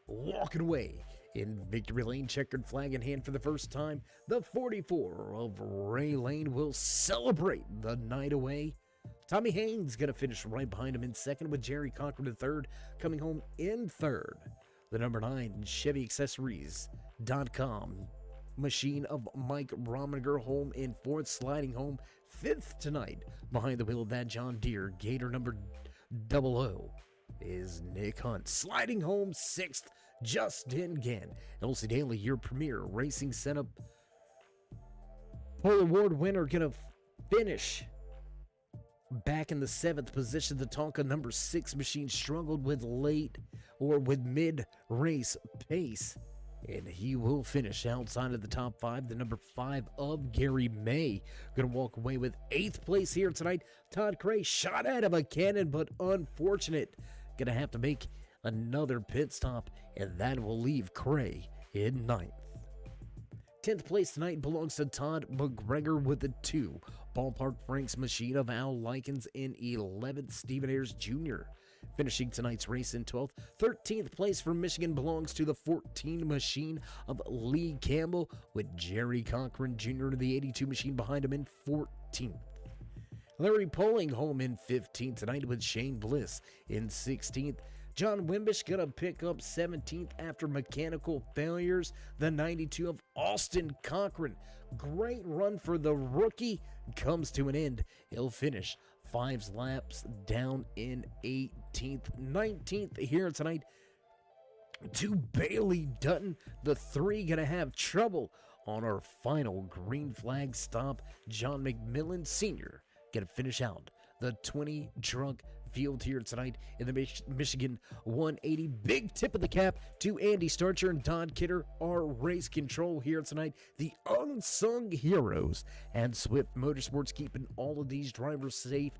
Walking away in victory lane, checkered flag in hand for the first time, the 44 of Ray Lane will celebrate the night away. Tommy Haynes going to finish right behind him in second, with Jerry Cochran in third, coming home in third. The number 9 Chevy Accessories.com machine of Mike Rominger home in fourth, sliding home fifth tonight behind the wheel of that John Deere Gator number 00 is Nick Hunt, sliding home sixth. Justin Gann, Elsie Daly, your premier racing setup pole award winner, gonna finish back in the 7th position. The Tonka number 6 machine struggled with mid-race pace, and he will finish outside of the top 5. The number 5 of Gary May gonna walk away with 8th place here tonight. Todd Cray shot out of a cannon, but unfortunate, gonna have to make another pit stop, and that will leave Cray in 9th. 10th place tonight belongs to Todd McGregor with the 2. Ballpark Frank's machine of Al Likens in 11th. Stephen Ayers Jr. finishing tonight's race in 12th. 13th place for Michigan belongs to the 14 machine of Lee Campbell, with Jerry Cochran Jr. to the 82 machine behind him in 14th. Larry Poling home in 15th tonight, with Shane Bliss in 16th. John Wimbish gonna pick up 17th after mechanical failures. The 92 of Austin Cochran. Great run for the rookie comes to an end. He'll finish 5 laps down in 18th. 19th here tonight to Bailey Dutton. The 3 gonna have trouble on our final green flag stop. John McMillan Sr. gonna finish out the 20 drunk field here tonight in the Michigan 180. Big tip of the cap to Andy Starcher and Don Kidder, our race control here tonight. The unsung heroes and Swift Motorsports, keeping all of these drivers safe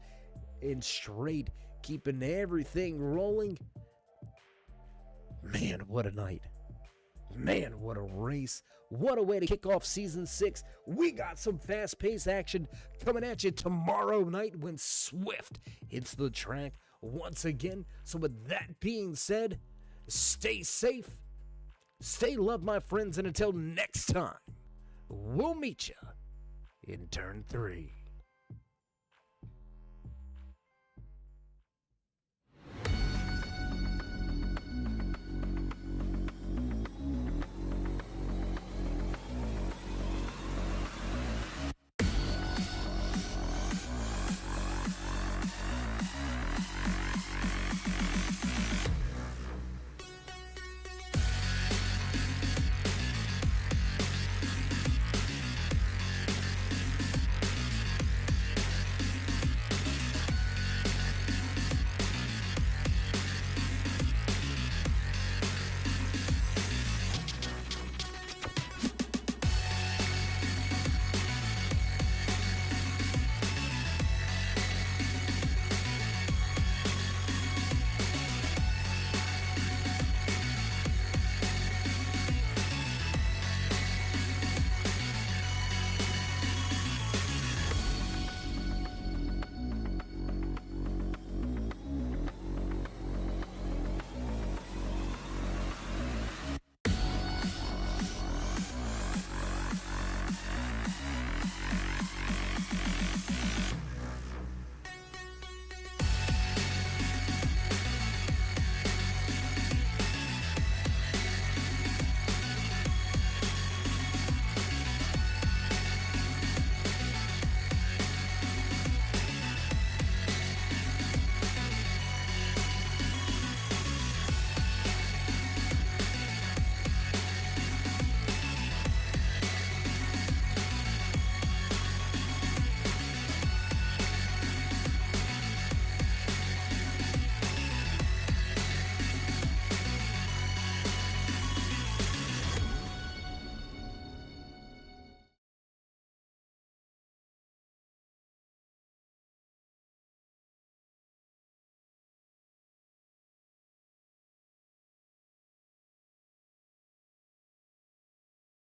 and straight, keeping everything rolling. Man, what a night. Man, what a race. What a way to kick off season 6. We got some fast-paced action coming at you tomorrow night when Swift hits the track once again. So with that being said, stay safe, stay loved, my friends, and until next time, we'll meet you in turn 3.